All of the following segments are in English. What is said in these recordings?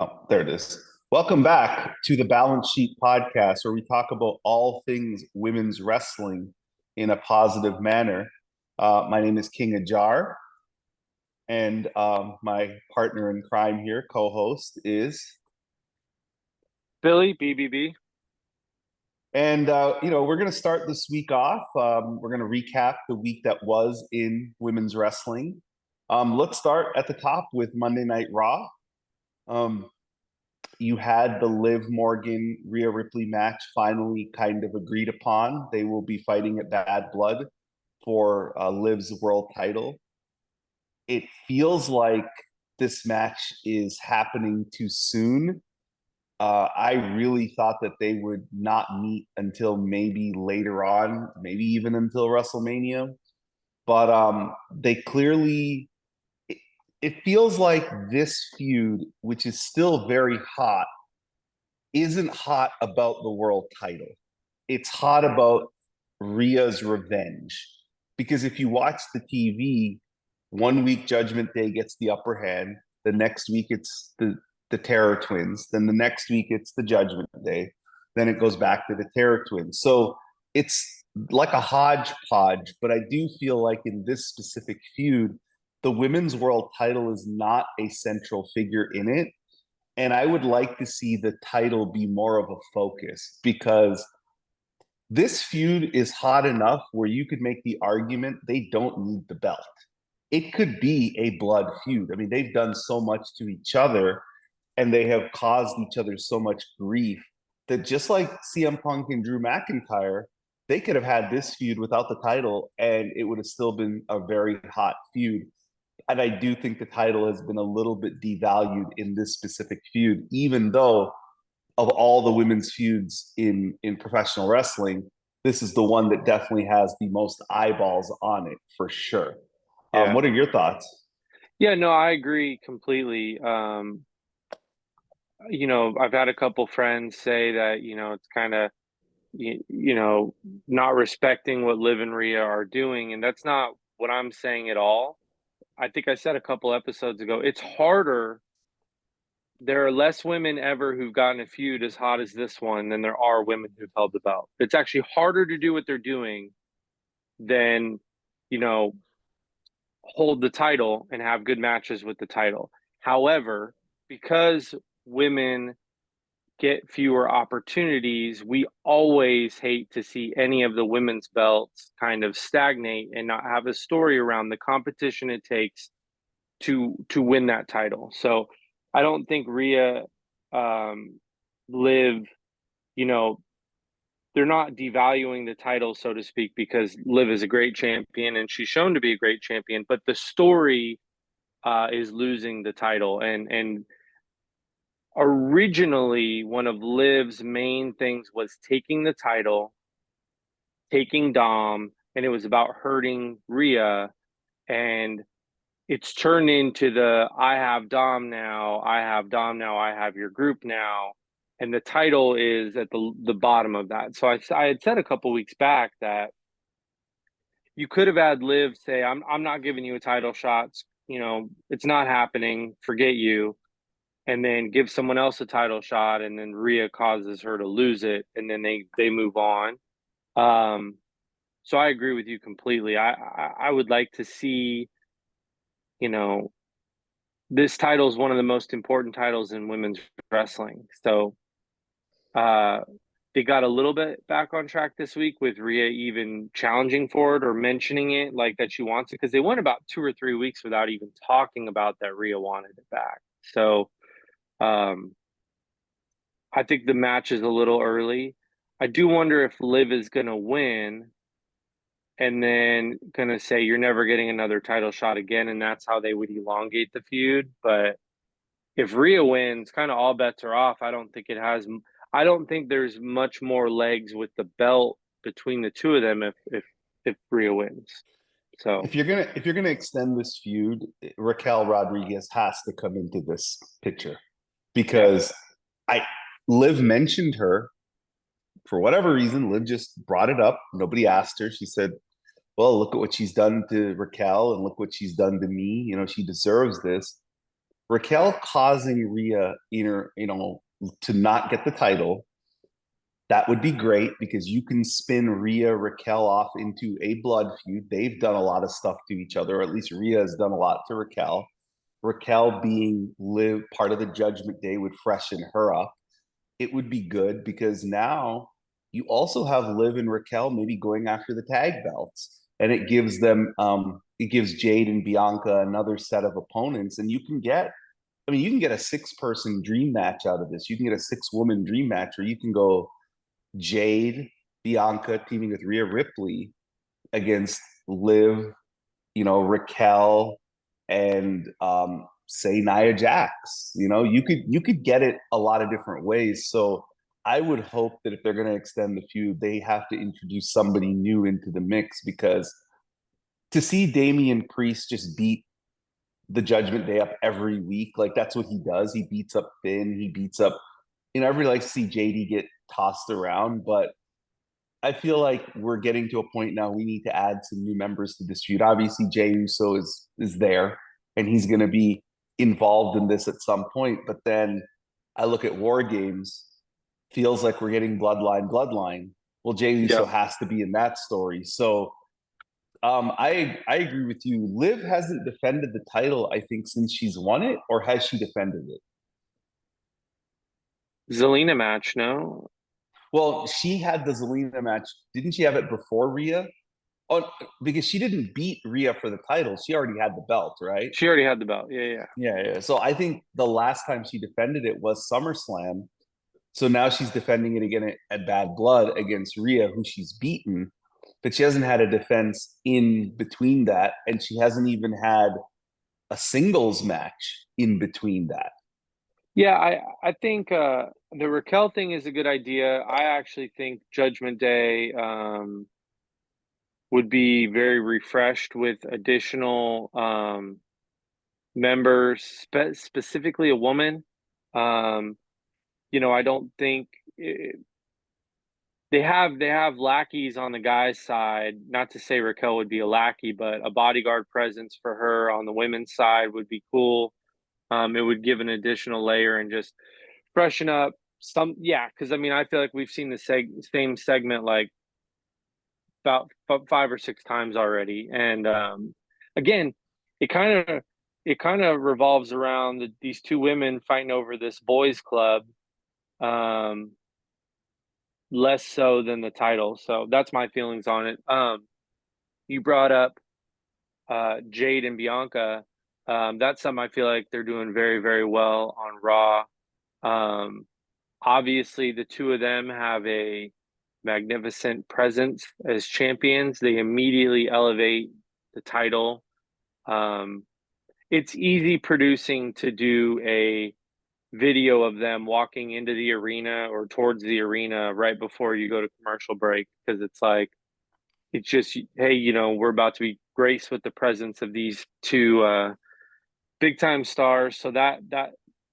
Oh, there it is. Welcome back to the Balance Sheet Podcast, where we talk about all things women's wrestling in a positive manner. My name is King Ajar, and my partner in crime here, co-host, is. Billy, BBB. And we're going to start this week off. We're going to recap the week that was in women's wrestling. Let's start at the top with Monday Night Raw. Um, you had the Liv Morgan Rhea Ripley match finally kind of agreed upon. They will be fighting at Bad Blood for Liv's world title. It feels like this match is happening too soon. I really thought that they would not meet until maybe later on, maybe even until WrestleMania. But they clearly, it feels like this feud, which is still very hot, isn't hot about the world title. It's hot about Rhea's revenge. Because if you watch the TV, one week Judgment Day gets the upper hand. The next week it's the Terror Twins. Then the next week it's the Judgment Day. Then it goes back to the Terror Twins. So it's like a hodgepodge, but I do feel like in this specific feud, the women's world title is not a central figure in it. And I would like to see the title be more of a focus because this feud is hot enough where you could make the argument they don't need the belt. It could be a blood feud. I mean, they've done so much to each other and they have caused each other so much grief that just like CM Punk and Drew McIntyre, they could have had this feud without the title and it would have still been a very hot feud. And I do think the title has been a little bit devalued in this specific feud, even though of all the women's feuds in professional wrestling, this is the one that definitely has the most eyeballs on it for sure. Yeah. What are your thoughts? Yeah, no, I agree completely. I've had a couple friends say that, it's kind of, not respecting what Liv and Rhea are doing. And that's not what I'm saying at all. I think I said a couple episodes ago, it's harder. There are less women ever who've gotten a feud as hot as this one than there are women who've held the belt. It's actually harder to do what they're doing than, you know, hold the title and have good matches with the title. However, because women get fewer opportunities, we always hate to see any of the women's belts kind of stagnate and not have a story around the competition it takes to win that title. So I don't think Rhea, Liv, you know, they're not devaluing the title, so to speak, because Liv is a great champion and she's shown to be a great champion. But the story is losing the title, and originally one of Liv's main things was taking the title, taking Dom, and it was about hurting Rhea, and it's turned into the I have Dom now, I have Dom now, I have your group now, and the title is at the bottom of that. So I had said a couple weeks back that you could have had Liv say, I'm not giving you a title shot. It's not happening. Forget you. And then give someone else a title shot, and then Rhea causes her to lose it, and then they move on. So I agree with you completely. I would like to see, you know, this title is one of the most important titles in women's wrestling. So they got a little bit back on track this week with Rhea even challenging for it or mentioning it like that she wants it, because they went about 2 or 3 weeks without even talking about that Rhea wanted it back. So um, I think the match is a little early. I do wonder if Liv is going to win and then going to say you're never getting another title shot again, and that's how they would elongate the feud. But if Rhea wins, kind of all bets are off. I don't think there's much more legs with the belt between the two of them if Rhea wins. So If you're gonna extend this feud, Raquel Rodriguez has to come into this picture yeah, because I Liv mentioned her for whatever reason. Liv just brought it up. Nobody asked her. She said, "Well, look at what she's done to Raquel, and look what she's done to me. You know, she deserves this." Raquel causing Rhea to not get the title. That would be great because you can spin Rhea Raquel off into a blood feud. They've done a lot of stuff to each other, or at least Rhea has done a lot to Raquel. Raquel being live part of the Judgment Day would freshen her up. It would be good because now you also have Liv and Raquel maybe going after the tag belts, and it gives Jade and Bianca another set of opponents, and you can get a six-person dream match out of this. You can get a six-woman dream match where you can go Jade, Bianca teaming with Rhea Ripley against Liv, Raquel, and say Nia Jax. You could get it a lot of different ways. So I would hope that if they're going to extend the feud, they have to introduce somebody new into the mix because to see Damian Priest just beat the Judgment Day up every week, like that's what he does. He beats up Finn, he beats up, everybody likes to see JD get tossed around, but I feel like we're getting to a point now we need to add some new members to this feud. Obviously, Jey Uso is there, and he's going to be involved in this at some point. But then I look at War Games, feels like we're getting Bloodline. Well, Jey Uso Yep. has to be in that story. So I agree with you. Liv hasn't defended the title, I think, since she's won it, or has she defended it? Zelina match, no? Well, she had the Zelina match. Didn't she have it before Rhea? Oh, because she didn't beat Rhea for the title. She already had the belt, right? She already had the belt. Yeah, yeah. Yeah, yeah. So I think the last time she defended it was SummerSlam. So now she's defending it again at Bad Blood against Rhea, who she's beaten. But she hasn't had a defense in between that. And she hasn't even had a singles match in between that. Yeah, I think the Raquel thing is a good idea. I actually think Judgment Day would be very refreshed with additional members, specifically a woman. Um, I don't think they have lackeys on the guy's side. Not to say Raquel would be a lackey, but a bodyguard presence for her on the women's side would be cool. It would give an additional layer and just freshen up some. Yeah, because I mean, I feel like we've seen the same segment like about 5 or 6 times already, and again, it kind of revolves around these two women fighting over this boys' club. Um, Less so than the title. So that's my feelings on it. You brought up Jade and Bianca. That's something I feel like they're doing very, very well on Raw. Um, Obviously, the two of them have a magnificent presence as champions. They immediately elevate the title. Um, it's easy producing to do a video of them walking into the arena or towards the arena right before you go to commercial break because it's just, hey, we're about to be graced with the presence of these two big time stars. So that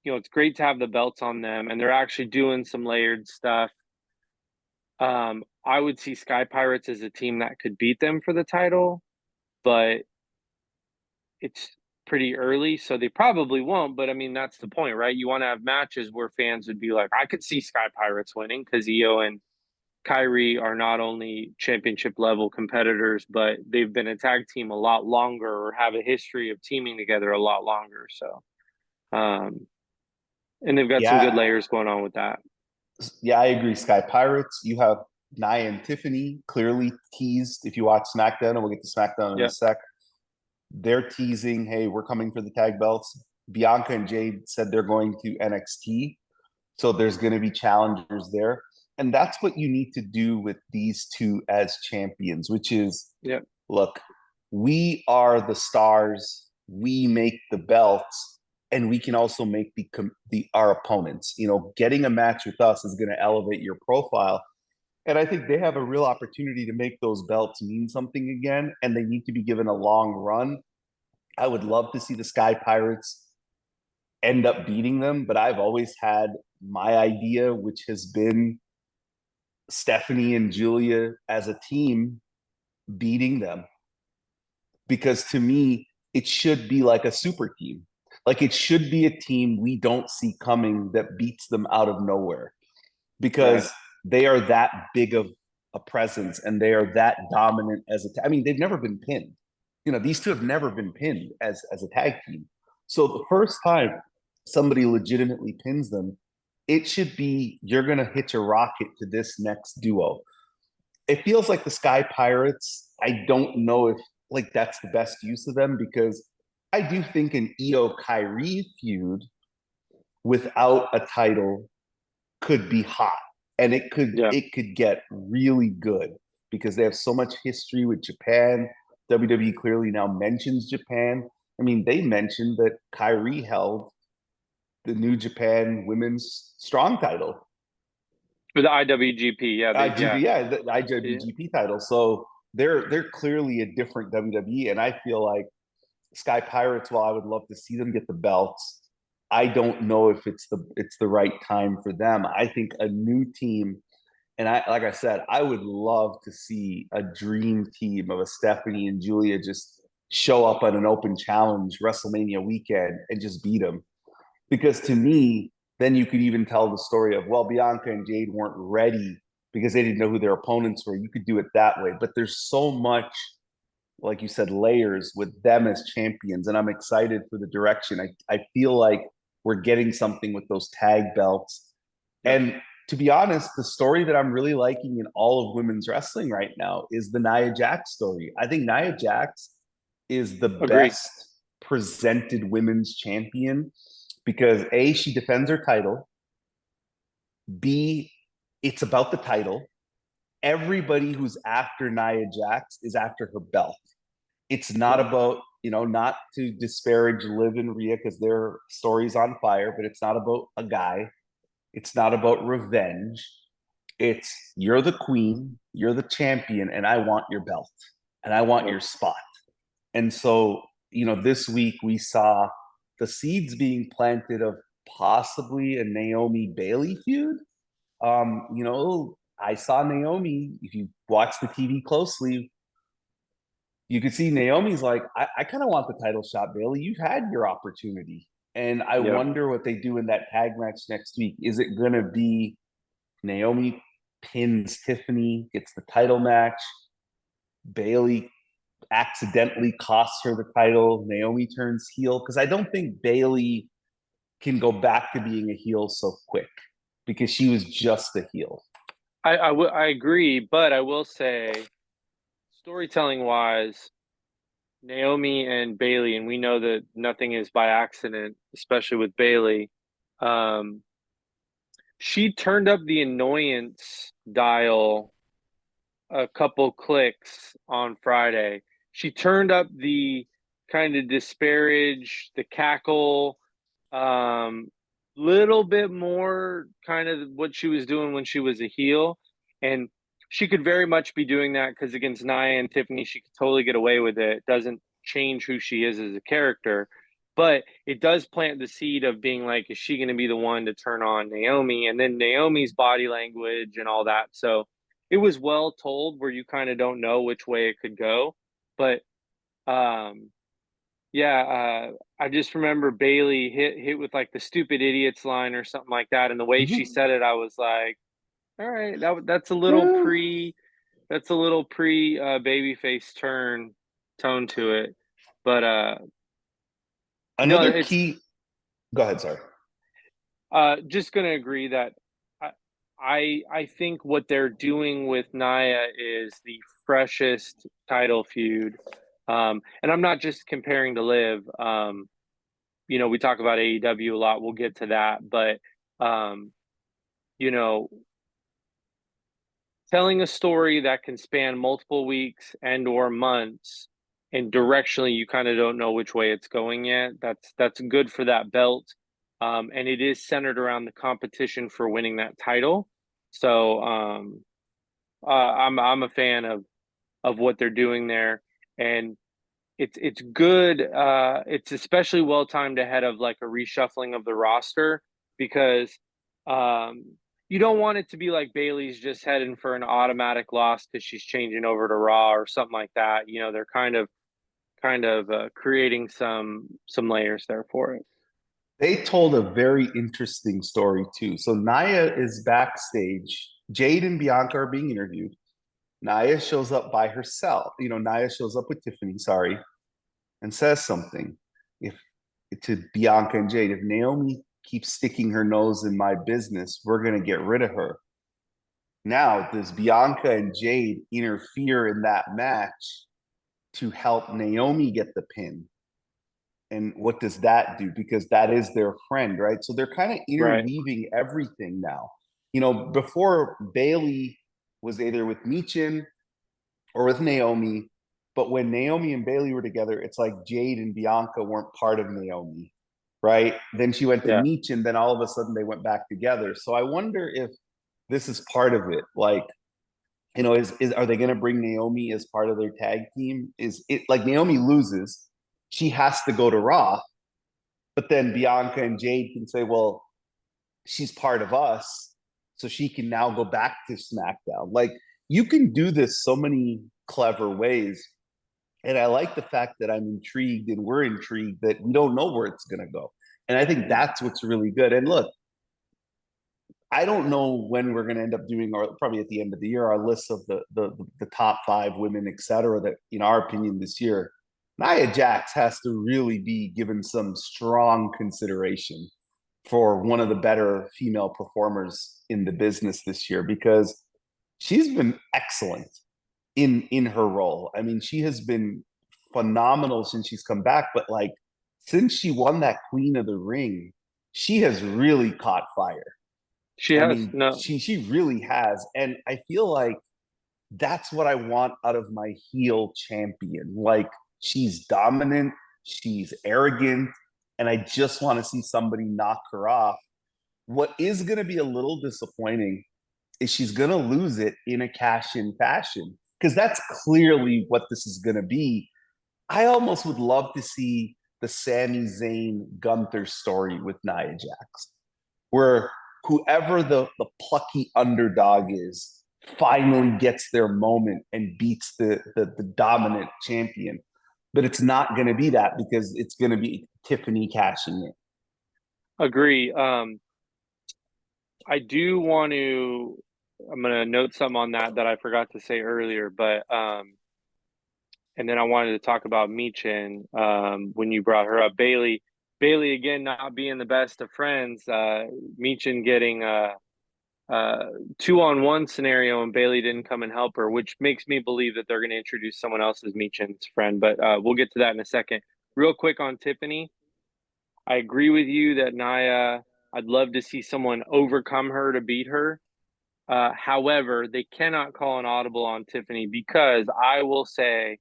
it's great to have the belts on them, and they're actually doing some layered stuff. I would see Sky Pirates as a team that could beat them for the title, but it's pretty early, so they probably won't. But I mean, that's the point, right? You want to have matches where fans would be like, I could see Sky Pirates winning because Io and Kyrie are not only championship level competitors, but they've been a tag team a lot longer or have a history of teaming together a lot longer. So, and they've got some good Yeah, layers going on with that. yeah, I agree. Sky Pirates. You have Nia and Tiffany clearly teased. If you watch SmackDown, and we'll get to SmackDown in a Yeah. sec, they're teasing, hey, we're coming for the tag belts. Bianca and Jade said they're going to NXT. So there's going to be challengers there. And that's what you need to do with these two as champions, which is Yeah. look, we are the stars, we make the belts, and we can also make the our opponents. Getting a match with us is going to elevate your profile. And I think they have a real opportunity to make those belts mean something again, and they need to be given a long run. I would love to see the Sky Pirates end up beating them, but I've always had my idea, which has been Stephanie and Julia as a team beating them. Because to me, it should be like a super team. Like it should be a team we don't see coming that beats them out of nowhere Right. because they are that big of a presence and they are that dominant as I mean, they've never been pinned. You know, these two have never been pinned as a tag team. So the first time somebody legitimately pins them, it should be you're going to hitch a rocket to this next duo. It feels like the Sky Pirates. I don't know if like that's the best use of them because I do think an Io Kyrie feud without a title could be hot and Yeah. it could get really good because they have so much history with Japan. WWE clearly now mentions Japan. I mean, they mentioned that Kyrie held the New Japan Women's Strong title. For the IWGP, yeah, GP, yeah, the yeah, IWGP title. So they're clearly a different WWE, and I feel like Sky Pirates. While I would love to see them get the belts, I don't know if it's the right time for them. I think a new team, and I like I said, I would love to see a dream team of a Stephanie and Julia just show up on an open challenge WrestleMania weekend and just beat them. Because to me, then you could even tell the story of, well, Bianca and Jade weren't ready because they didn't know who their opponents were. You could do it that way. But there's so much, like you said, layers with them as champions. And I'm excited for the direction. I feel like we're getting something with those tag belts. yep. And to be honest, the story that I'm really liking in all of women's wrestling right now is the Nia Jax story. I think Nia Jax is the Agree. best presented women's champion because A, she defends her title. B, it's about the title. Everybody who's after Nia Jax is after her belt. It's not Yep. about, not to disparage Liv and Rhea because their story's on fire, but it's not about a guy. It's not about revenge. It's you're the queen, you're the champion, and I want your belt and I want Yep. your spot. And so, this week we saw the seeds being planted of possibly a Naomi Bailey feud. I saw Naomi, if you watch the TV closely, you could see Naomi's like, I kind of want the title shot, Bailey. You've had your opportunity. And I Yep. wonder what they do in that tag match next week. Is it going to be Naomi pins Tiffany, gets the title match? Bailey accidentally costs her the title. Naomi turns heel. Because I don't think Bailey can go back to being a heel so quick because she was just a heel. I agree, but I will say, storytelling wise, Naomi and Bailey, and we know that nothing is by accident, especially with Bailey. Um, she turned up the annoyance dial a couple clicks on Friday. She turned up the kind of disparage, the cackle, um, little bit more kind of what she was doing when she was a heel. And she could very much be doing that because against Nia and Tiffany, she could totally get away with it. It doesn't change who she is as a character. But it does plant the seed of being like, is she going to be the one to turn on Naomi? And then Naomi's body language and all that. So it was well told where you kind of don't know which way it could go. But um, yeah, I just remember Bailey hit with like the stupid idiots line or something like that, and the way she Mm-hmm. said it, I was like, all right, that's a little pre babyface turn tone to it, but no, Another it's key. Go ahead, sorry. just gonna agree that I, I think what they're doing with Nia is the freshest title feud, and I'm not just comparing to Liv. We talk about AEW a lot. We'll get to that, but um, you know, telling a story that can span multiple weeks and or months, and directionally, you kind of don't know which way it's going yet. That's good for that belt, and it is centered around the competition for winning that title. So I'm a fan of what they're doing there, and it's good. It's especially well timed ahead of like a reshuffling of the roster because um, you don't want it to be like Bailey's just heading for an automatic loss because she's changing over to Raw or something like that. They're kind of creating some layers there for it. They told a very interesting story too. So Naya is backstage. Jade and Bianca are being interviewed. Naya shows up by herself. Naya shows up with Tiffany, sorry, and says something. If to Bianca and Jade, if Naomi keeps sticking her nose in my business, we're gonna get rid of her. Now, does Bianca and Jade interfere in that match to help Naomi get the pin? And what does that do? Because that is their friend, right? So they're kind of Right. interweaving everything now. Before Bailey was either with Michin or with Naomi, but when Naomi and Bailey were together, it's like Jade and Bianca weren't part of Naomi, right? Then she went to Yeah. Michin, then all of a sudden they went back together. So I wonder if this is part of it. Like, is are they going to bring Naomi as part of their tag team? Is it like Naomi loses, she has to go to Raw, but then Bianca and Jade can say, well, she's part of us, so she can now go back to SmackDown. Like, you can do this so many clever ways. And I like the fact that I'm intrigued and we're intrigued that we don't know where it's going to go. And I think that's what's really good. And look, I don't know when we're going to end up doing, or probably at the end of the year, our list of the top 5 women, et cetera, that in our opinion this year, Nia Jax has to really be given some strong consideration for one of the better female performers in the business this year, because she's been excellent in her role. I mean, she has been phenomenal since she's come back, but like since she won that Queen of the Ring, she has really caught fire. She I has mean, no. she really has, and I feel like that's what I want out of my heel champion. Like, she's dominant, she's arrogant, and I just want to see somebody knock her off. What is going to be a little disappointing is she's going to lose it in a cash in fashion, because that's clearly what this is going to be. I almost would love to see the Sami Zayn Gunther story with Nia Jax, where whoever the plucky underdog is finally gets their moment and beats the dominant champion. But it's not going to be that, because it's going to be Tiffany cashing it. Agree. I do want to. I'm gonna note something on that I forgot to say earlier, but and then I wanted to talk about Michin when you brought her up. Bailey again not being the best of friends. Michin getting a 2-on-1 scenario and Bailey didn't come and help her, which makes me believe that they're going to introduce someone else as Michin's friend. But we'll get to that in a second. Real quick on Tiffany, I agree with you that Naya. I'd love to see someone overcome her to beat her. However, they cannot call an audible on Tiffany because I will say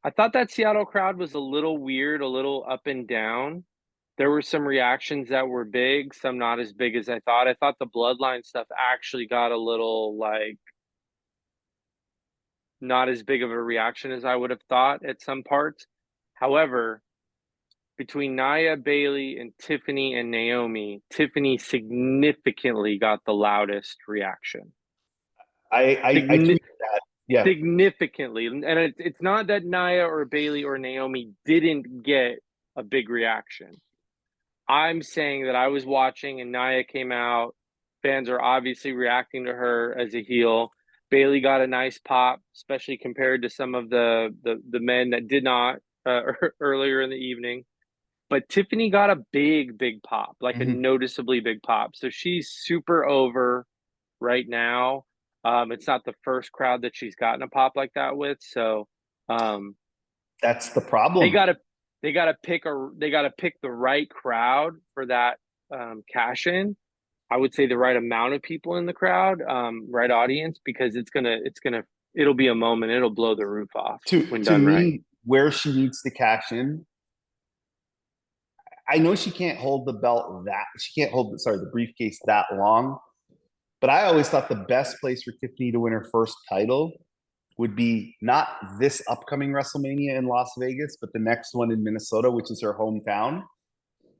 I thought that Seattle crowd was a little weird, a little up and down. There were some reactions that were big, some not as big as I thought. I thought the bloodline stuff actually got a little like not as big of a reaction as I would have thought at some parts. However, between Nia, Bailey, and Tiffany and Naomi, Tiffany significantly got the loudest reaction. I agree Signi- with that. Yeah. Significantly. And it's not that Nia or Bailey or Naomi didn't get a big reaction. I'm saying that I was watching and Nia came out. Fans are obviously reacting to her as a heel. Bailey got a nice pop, especially compared to some of the men that did not earlier in the evening. But Tiffany got a big pop, like a Mm-hmm. noticeably big pop. So she's super over right now. It's not the first crowd that she's gotten a pop like that with. So um, That's the they problem. gotta they gotta pick the right crowd for that cash in. I would say the right amount of people in the crowd, right audience, because it'll be a moment. It'll blow the roof off To when to done right. me, where she needs to cash in, I know she can't hold the belt that she can't hold the briefcase that long. But I always thought the best place for Tiffany to win her first title would be not this upcoming WrestleMania in Las Vegas, but the next one in Minnesota, which is her hometown.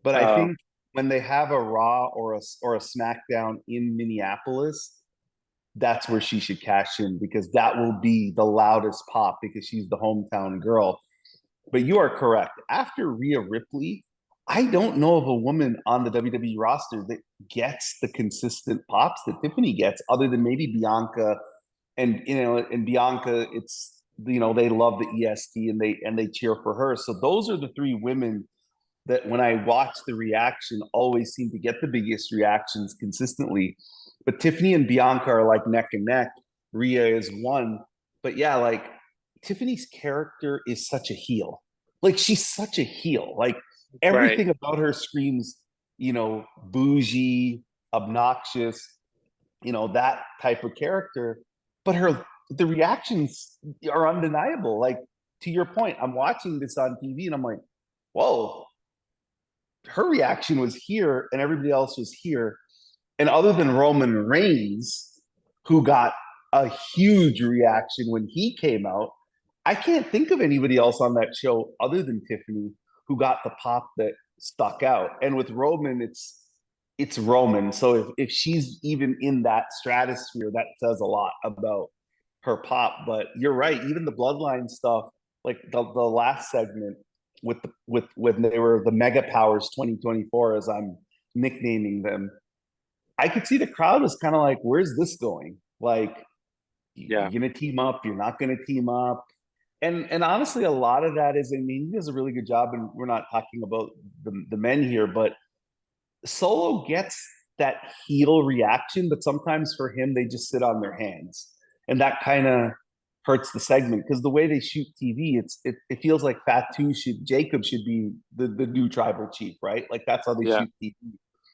But I Uh, think when they have a Raw or a SmackDown in Minneapolis, that's where she should cash in, because that will be the loudest pop, because she's the hometown girl. But you are correct. After Rhea Ripley, I don't know of a woman on the WWE roster that gets the consistent pops that Tiffany gets, other than maybe Bianca. And and Bianca, it's they love the EST and they cheer for her. So those are the three women that when I watch the reaction always seem to get the biggest reactions consistently. But Tiffany and Bianca are like neck and neck. Rhea is one. But yeah, like Tiffany's character is such a heel. Like she's such a heel. Like Right. everything about her screams, bougie, obnoxious, that type of character. But the reactions are undeniable. Like to your point, I'm watching this on TV and I'm like, whoa, her reaction was here and everybody else was here. And other than Roman Reigns, who got a huge reaction when he came out, I can't think of anybody else on that show other than Tiffany who got the pop that stuck out. And with Roman, it's Roman. So if she's even in that stratosphere, that says a lot about her pop. But you're right, even the bloodline stuff, like the last segment with when they were the Mega Powers 2024, as I'm nicknaming them, I could see the crowd was kind of like, "Where's this going? Like, Yeah. you're gonna team up? You're not gonna team up?" And honestly, a lot of that is, I mean, he does a really good job, and we're not talking about the men here, but Solo gets that heel reaction, but sometimes for him, they just sit on their hands, and that kind of hurts the segment because the way they shoot TV, it feels like Jacob should be the new tribal chief, right? Like that's how they Yeah. shoot TV.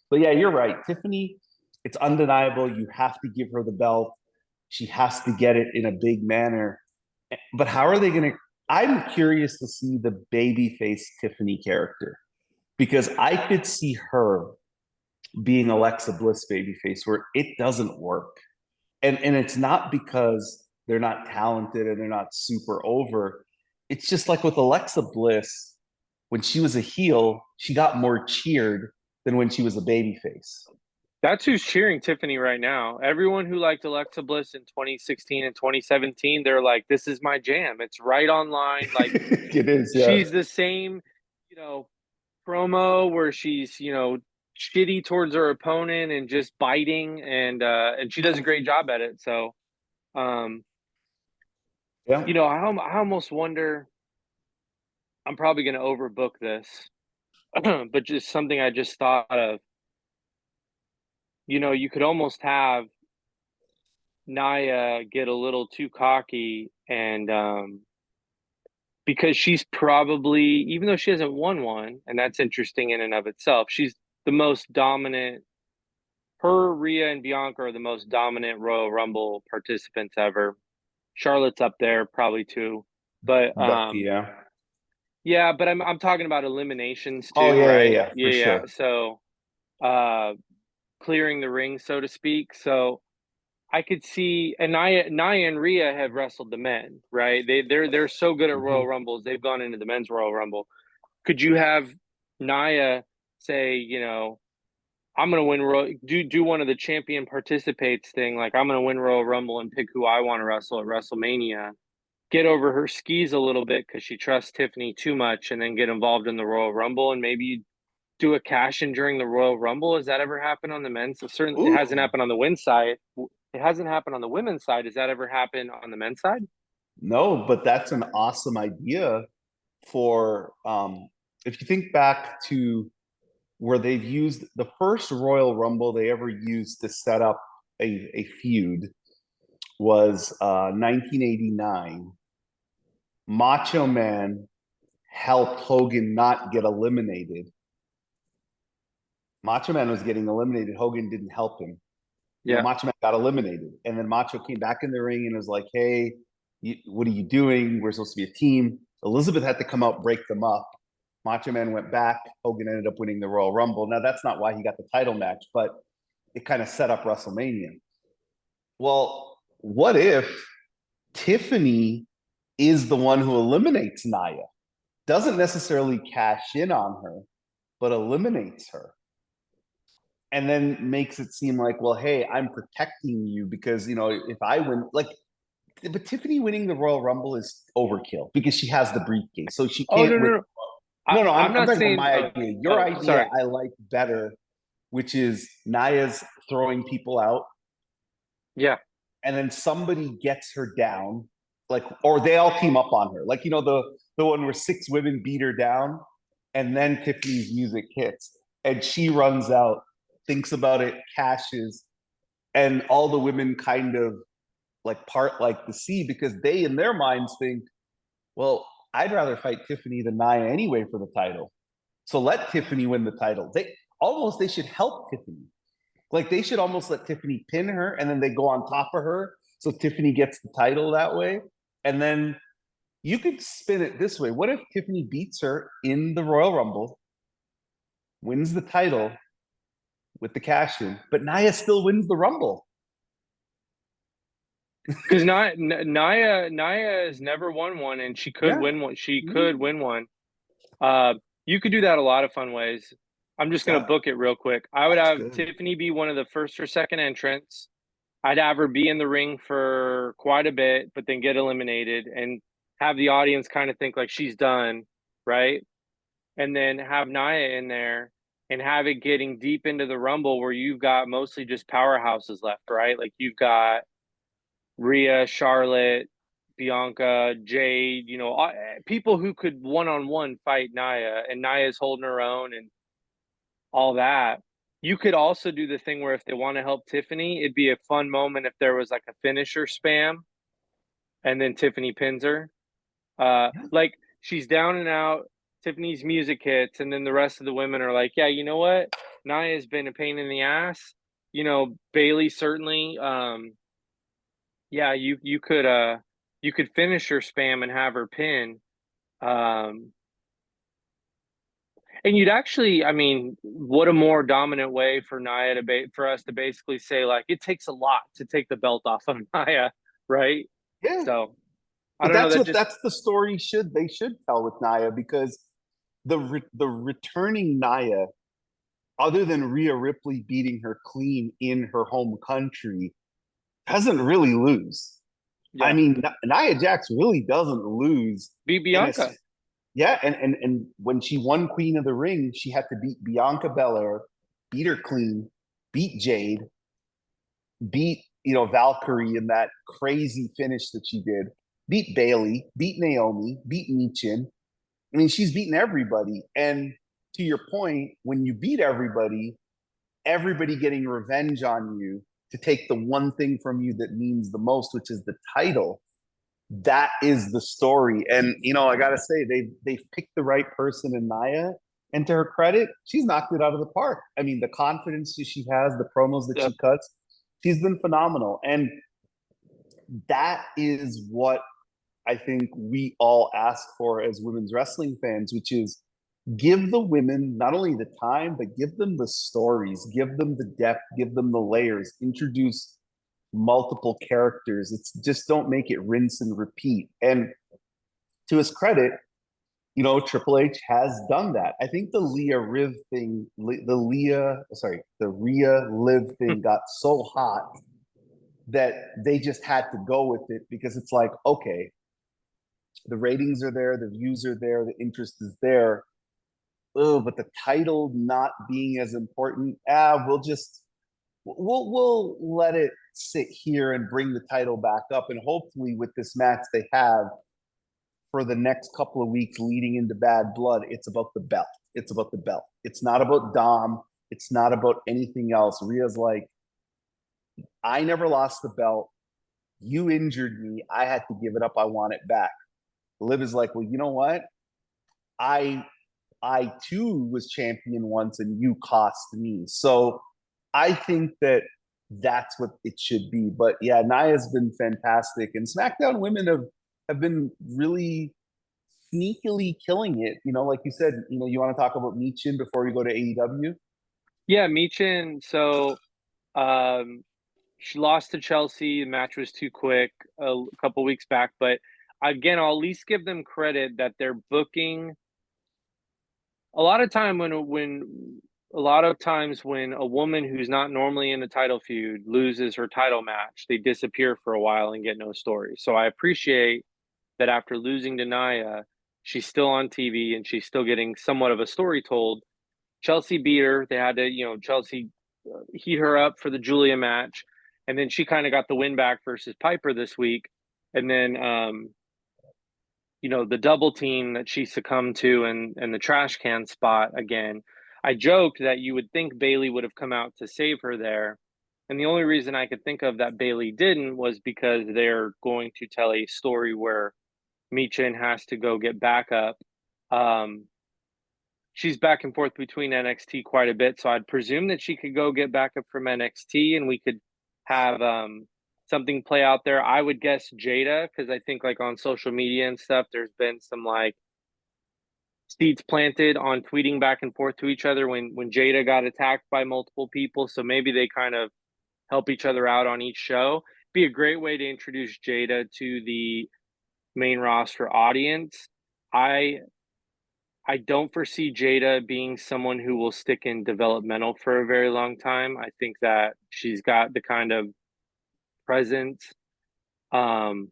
But yeah, you're right, Tiffany. It's undeniable. You have to give her the belt. She has to get it in a big manner. But how are they going to? I'm curious to see the babyface Tiffany character because I could see her being Alexa Bliss babyface where it doesn't work. And it's not because they're not talented and they're not super over. It's just like with Alexa Bliss, when she was a heel, she got more cheered than when she was a babyface. That's who's cheering Tiffany right now. Everyone who liked Alexa Bliss in 2016 and 2017, they're like, this is my jam. It's right online. Like, It is, yeah. she's the same, you know, promo where she's, shitty towards her opponent and just biting and she does a great job at it. So, um, Yeah. I almost wonder, I'm probably going to overbook this, but just something I just thought of, you could almost have Naya get a little too cocky and because she's probably, even though she hasn't won one, and that's interesting in and of itself, she's the most dominant. Her, Rhea, and Bianca are the most dominant Royal Rumble participants ever. Charlotte's up there probably too, but Becky, yeah. yeah, but I'm talking about eliminations Oh, too, yeah, yeah, right? yeah, Yeah, for yeah. sure. So uh clearing the ring, so to speak. So I could see, and Nia and Rhea have wrestled the men, right? They're so good at Royal Mhm. Rumbles. They've gone into the men's Royal Rumble. Could you have Nia say, I'm gonna win do one of the champion participates thing, like I'm gonna win Royal Rumble and pick who I want to wrestle at WrestleMania. Get over her skis a little bit because she trusts Tiffany too much, and then get involved in the Royal Rumble and maybe do a cash in during the Royal Rumble. Has that ever happened on the men's? Certainly, it hasn't Ooh, happened on the women's side. It hasn't happened on the women's side. Has that ever happened on the men's side? no, but that's an awesome idea for if you think back to where they've used the first Royal Rumble they ever used to set up a feud was 1989. Macho Man helped Hogan not get eliminated. Macho Man was getting eliminated. Hogan didn't help him. Yeah. Macho Man got eliminated. And then Macho came back in the ring and was like, hey, what are you doing? We're supposed to be a team. Elizabeth had to come out, break them up. Macho Man went back. Hogan ended up winning the Royal Rumble. Now, that's not why he got the title match, but it kind of set up WrestleMania. Well, what if Tiffany is the one who eliminates Nia? Doesn't necessarily cash in on her, but eliminates her. And then makes it seem like, well, hey, I'm protecting you because, if I win, like, but Tiffany winning the Royal Rumble is overkill because she has the briefcase. So she Oh, can't no, win. no, no. No, no, I'm I'm not talking about saying. my Oh, idea. Your oh, idea sorry. I like better, which is Naya's throwing people out, Yeah, and then somebody gets her down, like, or they all team up on her. Like, the one where six women beat her down, and then Tiffany's music hits, and she runs out, thinks about it, cashes, and all the women kind of like part like the sea because they in their minds think, well, I'd rather fight Tiffany than Nia anyway for the title. So let Tiffany win the title. They should help Tiffany. Like they should almost let Tiffany pin her and then they go on top of her. So Tiffany gets the title that way. And then you could spin it this way. What if Tiffany beats her in the Royal Rumble, wins the title with the cash in, but Nia still wins the Rumble? because Naya has never won one, and she could Yeah. win one. She could win one. Uh, you could do that a lot of fun ways. I'm just gonna Yeah. book it real quick. I would That's have good. Tiffany be one of the first or second entrants. I'd have her be in the ring for quite a bit, but then get eliminated and have the audience kind of think like she's done, right? And then have Naya in there and have it getting deep into the Rumble where you've got mostly just powerhouses left, right? Like you've got Rhea, Charlotte, Bianca, Jade, people who could one on one fight Naya, and Naya's holding her own and all that. You could also do the thing where if they want to help Tiffany, it'd be a fun moment if there was like a finisher spam and then Tiffany pins her. Like she's down and out, Tiffany's music hits, and then the rest of the women are like, yeah, you know what? Naya's been a pain in the ass. Bailey certainly. Yeah, you could finish her spam and have her pin. Um, and you'd actually, I mean, what a more dominant way for Naya for us to basically say like it takes a lot to take the belt off of Naya, right? Yeah. So I But don't know. That just that's the story they should tell with Naya because the returning Naya, other than Rhea Ripley beating her clean in her home country, doesn't really lose. I yeah, mean, Nia Jax really doesn't lose beat in a Bianca. yeah, and when she won Queen of the Ring, she had to beat Bianca Belair, beat her clean, beat Jade, beat Valkyrie in that crazy finish that she did, beat Bailey, beat Naomi, beat Michin. I mean, she's beaten everybody. And to your point, when you beat everybody, everybody getting revenge on you to take the one thing from you that means the most, which is the title. That is the story. And I gotta say, they've picked the right person in Naya. And to her credit, she's knocked it out of the park. I mean, the confidence that she has, the promos that Yep. she cuts, she's been phenomenal. And that is what I think we all ask for as women's wrestling fans, which is give the women not only the time, but give them the stories, give them the depth, give them the layers, introduce multiple characters. It's just don't make it rinse and repeat. And to his credit, Triple H has done that. I think the the Rhea Liv thing got so hot that they just had to go with it because it's like, okay, the ratings are there, the views are there, the interest is there. Oh, but the title not being as important, we'll let it sit here and bring the title back up. And hopefully with this match they have for the next couple of weeks leading into Bad Blood, it's about the belt. It's about the belt. It's not about Dom. It's not about anything else. Rhea's like, I never lost the belt. You injured me. I had to give it up. I want it back. Liv is like, well, you know what? I I too was champion once and you cost me. So I think that that's what it should be. But yeah, Nia's been fantastic, and SmackDown women have been really sneakily killing it. Like you said, you want to talk about Michin before we go to AEW? Yeah, Michin. So she lost to Chelsea. The match was too quick a couple weeks back, but again, I'll at least give them credit that they're booking a lot of time when a lot of times when a woman who's not normally in a title feud loses her title match, they disappear for a while and get no story. So I appreciate that after losing to Nia, She's still on TV and she's still getting somewhat of a story told. Chelsea beat her. They had to, Chelsea heat her up for the Julia match. And then she kind of got the win back versus Piper this week. And then, the double team that she succumbed to and the trash can spot again. I joked that you would think Bailey would have come out to save her there. And the only reason I could think of that Bailey didn't was because they're going to tell a story where Michin has to go get backup. Um, she's back and forth between NXT quite a bit, so I'd presume that she could go get backup from NXT, and we could have something play out there. I would guess Jada, because I think like on social media and stuff, there's been some like seeds planted on tweeting back and forth to each other when Jada got attacked by multiple people. So maybe they kind of help each other out on each show. Be a great way to introduce Jada to the main roster audience. I don't foresee Jada being someone who will stick in developmental for a very long time. I think that she's got the kind of presence um,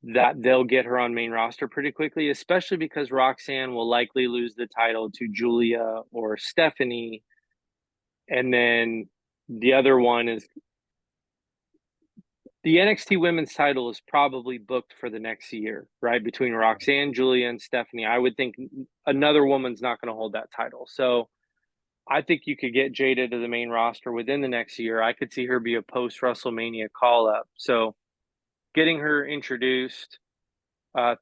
that they'll get her on main roster pretty quickly, especially because Roxanne will likely lose the title to Julia or Stephanie. And then the other one is the NXT women's title is probably booked for the next year, right? Between Roxanne, Julia, and Stephanie. I would think another woman's not going to hold that title. So I think you could get Jada to the main roster within the next year. I could see her be a post WrestleMania call up. So getting her introduced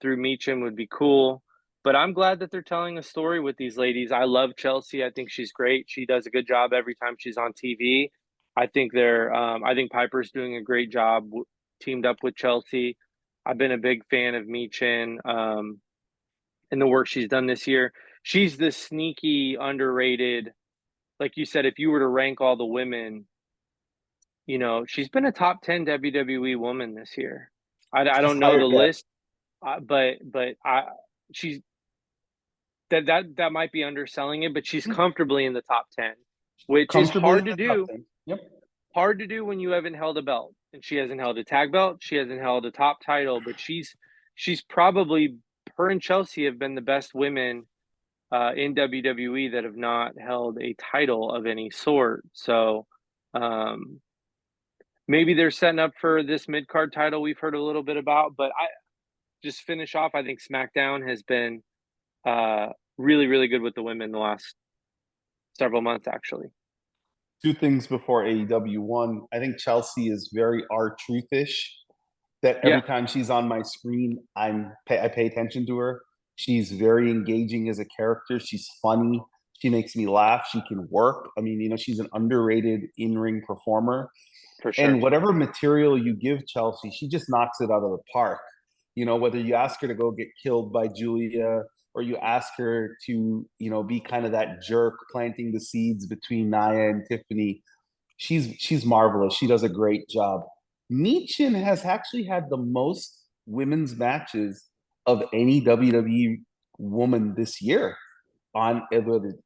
through Meacham would be cool. But I'm glad that they're telling a story with these ladies. I love Chelsea. I think she's great. She does a good job every time she's on TV. I think Piper's doing a great job teamed up with Chelsea. I've been a big fan of Meechin and the work she's done this year. She's the sneaky, underrated. Like you said, if you were to rank all the women, she's been a top 10 WWE woman this year. I She's don't know hired the yet. list, but she's that might be underselling it, but she's comfortably in the top 10, which is Comfortably in hard to the top do. 10. Yep. Hard to do when you haven't held a belt, and she hasn't held a tag belt. She hasn't held a top title, but she's probably her and Chelsea have been the best women in WWE that have not held a title of any sort. So um, maybe they're setting up for this mid card title we've heard a little bit about. But I just finish off. I think SmackDown has been uh, really, really good with the women the last several months, actually. Two things before AEW. One, I think Chelsea is very R-Truthish. That every Yeah, time she's on my screen, I pay attention to her. She's very engaging as a character. She's funny. She makes me laugh. She can work. I mean, she's an underrated in-ring performer. for And sure. whatever material you give Chelsea, she just knocks it out of the park. Whether you ask her to go get killed by Julia or you ask her to, be kind of that jerk planting the seeds between Nia and Tiffany, she's marvelous. She does a great job. Michin has actually had the most women's matches of any WWE woman this year on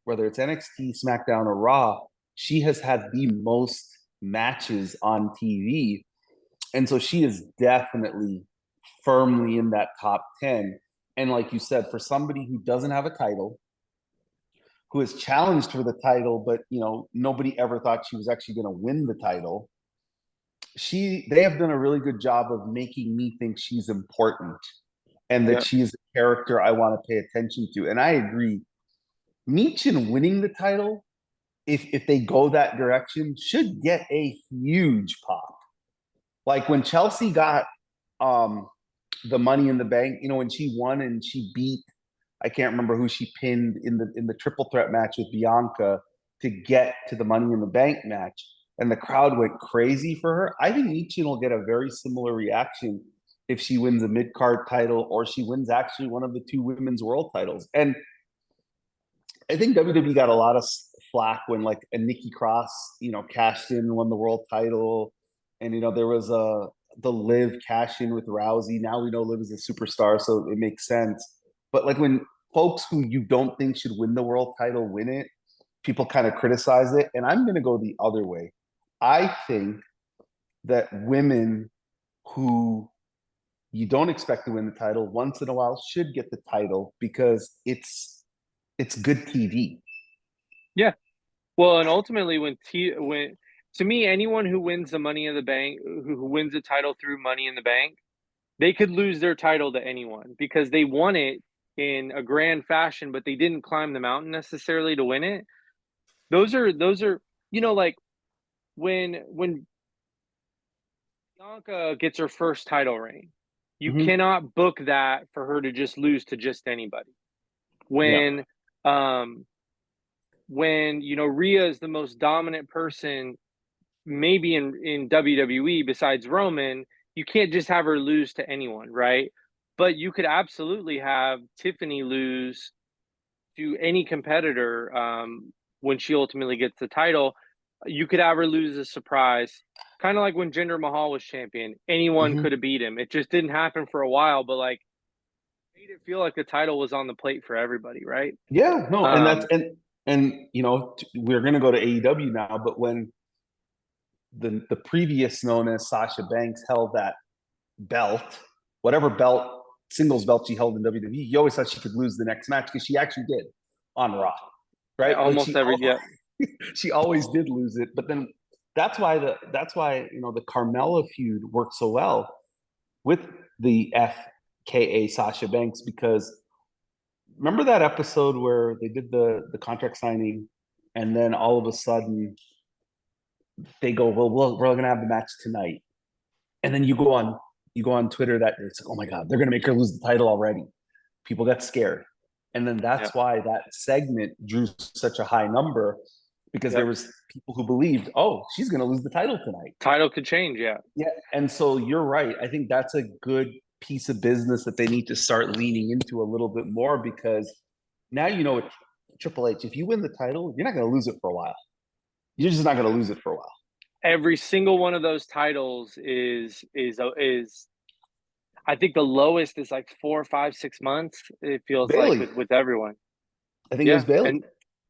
whether it's NXT, SmackDown, or Raw. She has had the most matches on TV. And so she is definitely firmly in that top 10. And like you said, for somebody who doesn't have a title, who is challenged for the title, but nobody ever thought she was actually going to win the title. They have done a really good job of making me think she's important and that Yeah, she's a character I want to pay attention to. And I agree. Michin winning the title, if they go that direction, should get a huge pop. Like when Chelsea got um the Money in the Bank, when she won and she beat, I can't remember who she pinned in the triple threat match with Bianca to get to the Money in the Bank match, and the crowd went crazy for her. I think Michin will get a very similar reaction if she wins a mid card title or she wins actually one of the two women's world titles. And I think WWE got a lot of flack when like a Nikki Cross, cashed in and won the world title, and there was the Liv cash in with Rousey. Now we know Liv is a superstar, so it makes sense. But like when folks who you don't think should win the world title win it, people kind of criticize it, and I'm going to go the other way. I think that women who you don't expect to win the title, once in a while should get the title because it's good TV. Yeah. Well, and ultimately, when to me, anyone who wins the Money in the Bank, who wins the title through Money in the Bank, they could lose their title to anyone because they won it in a grand fashion, but they didn't climb the mountain necessarily to win it. Those are like when Bianca gets her first title reign, you Mm-hmm. cannot book that for her to just lose to just anybody. Yeah. When um when Rhea is the most dominant person maybe in WWE besides Roman, you can't just have her lose to anyone, right? But you could absolutely have Tiffany lose to any competitor when she ultimately gets the title. You could have her lose a surprise, kind of like when Jinder Mahal was champion. Anyone Mm-hmm. could have beat him. It just didn't happen for a while, but like made it feel like the title was on the plate for everybody, right? Yeah, no, and that's Um, and we're gonna go to AEW now, but when the previous known as Sasha Banks held that belt, whatever belt, singles belt she held in WWE, you always thought she could lose the next match because she actually did on Raw, yeah, right? Like almost every yeah, she always did lose it, but then that's why the Carmella feud worked so well with the FKA Sasha Banks because remember that episode where they did the contract signing and then all of a sudden they go, well, we're going to have the match tonight. And then you go on Twitter that day, it's like, oh my God, they're going to make her lose the title already. People got scared. And then yeah, that's why that segment drew such a high number because there yep. was people who believed, oh, she's going to lose the title tonight. Title could change, yeah. Yeah. And so you're right. I think that's a good piece of business that they need to start leaning into a little bit more because now with Triple H, if you win the title, you're not going to lose it for a while. You're just not going to lose it for a while. Every single one of those titles is I think the lowest is like 4, 5, 6 months. It feels like Bailey, with everyone. I think it was Yeah, Bailey.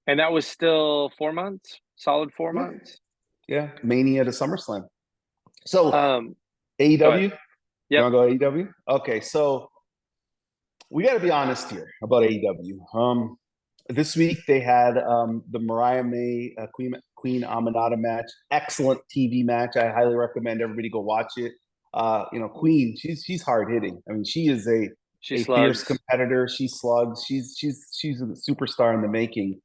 and that was still 4 months, solid four Yeah. months. Yeah. Mania to SummerSlam. So Um, Go ahead. AEW, you Yep. want to go AEW? Okay. So we got to be honest here about AEW. This week they had the Mariah May Queen Aminata match. Excellent TV match. I highly recommend everybody go watch it. Queen, she's hard hitting. I mean, she is She a fierce slugs. competitor. She slugs. She's a superstar in the making.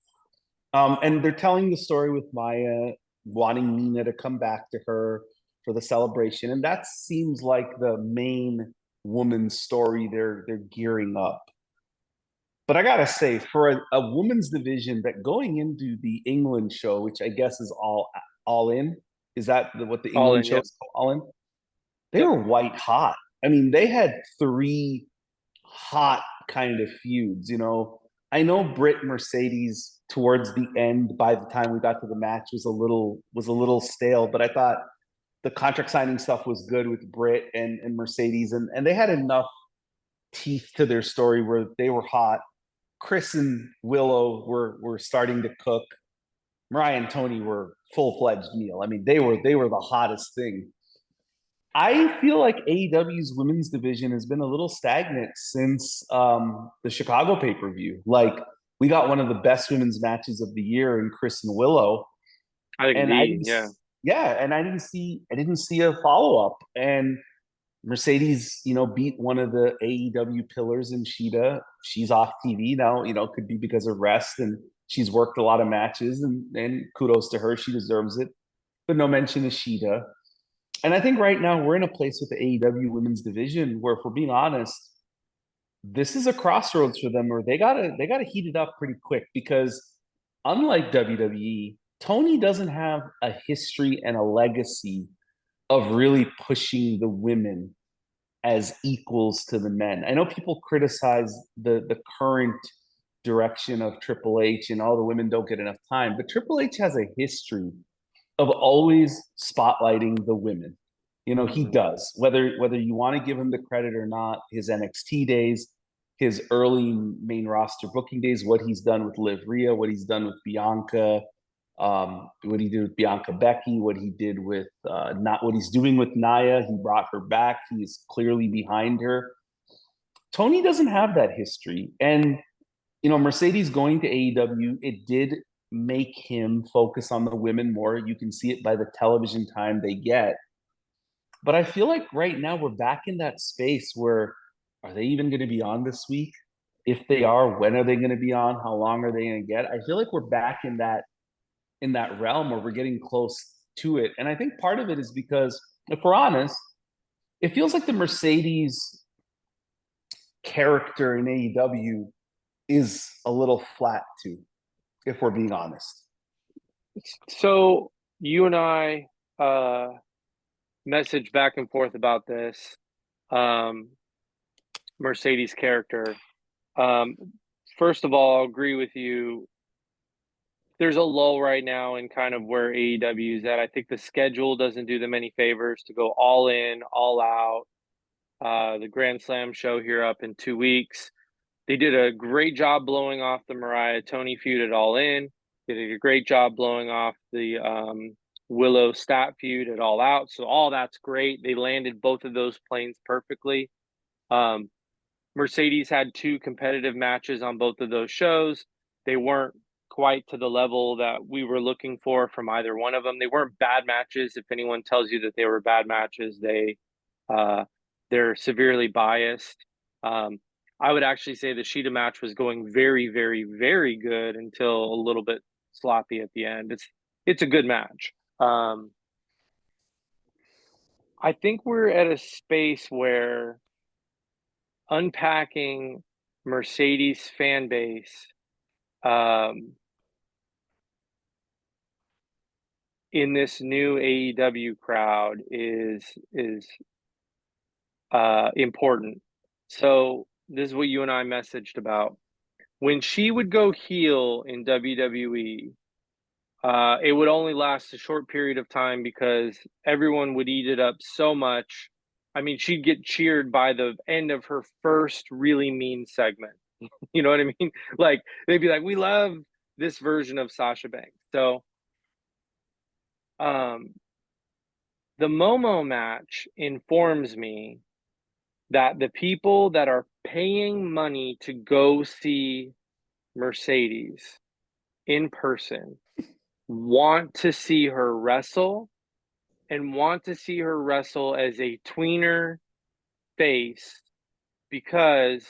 And they're telling the story with Maya wanting Nina to come back to her for the celebration, and that seems like the main woman's story they're gearing up. But I gotta say, for a women's division that going into the England show, which I guess is all in, is that what the All England in. show Yep. is called? All in? They Yep. were white hot. I mean, they had three hot kind of feuds. I know Britt Mercedes towards the end, by the time we got to the match, was a little stale, but I thought the contract signing stuff was good with Britt and Mercedes, and they had enough teeth to their story where they were hot. Chris and Willow were starting to cook. Mariah and Tony were full fledged meal. I mean, they were the hottest thing. I feel like AEW's women's division has been a little stagnant since the Chicago pay per view. Like we got one of the best women's matches of the year in Chris and Willow, I think and I the didn't, yeah. yeah, and I didn't see a follow up. And Mercedes, beat one of the AEW pillars in Sheeta. She's off TV now. Could be because of rest, and she's worked a lot of matches, and kudos to her. She deserves it. But no mention of Sheeta. And I think right now we're in a place with the AEW women's division where, if we're being honest, this is a crossroads for them, where they gotta heat it up pretty quick because, unlike WWE, Tony doesn't have a history and a legacy of really pushing the women as equals to the men. I know people criticize the current direction of Triple H and all the women don't get enough time, but Triple H has a history of always spotlighting the women. He Mhm. does. Whether you want to give him the credit or not, his NXT days, his early main roster booking days, what he's done with Liv Rhea, what he's done with Bianca, What he did with Bianca Becky, what he did with not what he's doing with Naya. He brought her back. He is clearly behind her. Tony doesn't have that history, and Mercedes going to AEW, it did make him focus on the women more. You can see it by the television time they get. But I feel like right now we're back in that space where are they even going to be on this week? If they are, when are they going to be on? How long are they going to get? I feel like we're back in that realm where we're getting close to it. And I think part of it is because if we're honest, it feels like the Mercedes character in AEW is a little flat too, if we're being honest. So you and I message back and forth about this Mercedes character. First of all, I'll agree with you. There's a lull right now in kind of where AEW is at. I think the schedule doesn't do them any favors to go all in, all out. The Grand Slam show here up in 2 weeks. They did a great job blowing off the Mariah Tony feud at All In. They did a great job blowing off the Willow Stat feud at All Out. So all that's great. They landed both of those planes perfectly. Mercedes had 2 competitive matches on both of those shows. They weren't quite to the level that we were looking for from either one of them. They weren't bad matches. If anyone tells you that they were bad matches, they're severely biased. I would actually say the Sheeta match was going very, very, very good until a little bit sloppy at the end. It's a good match. I think we're at a space where unpacking Mercedes fan base in this new AEW crowd is important. So this is what you and I messaged about. When she would go heel in WWE, it would only last a short period of time because everyone would eat it up so much. I mean, she'd get cheered by the end of her first really mean segment. You know what I mean? Like, they'd be like, we love this version of Sasha Banks. So, the Momo match informs me that the people that are paying money to go see Mercedes in person want to see her wrestle and want to see her wrestle as a tweener face because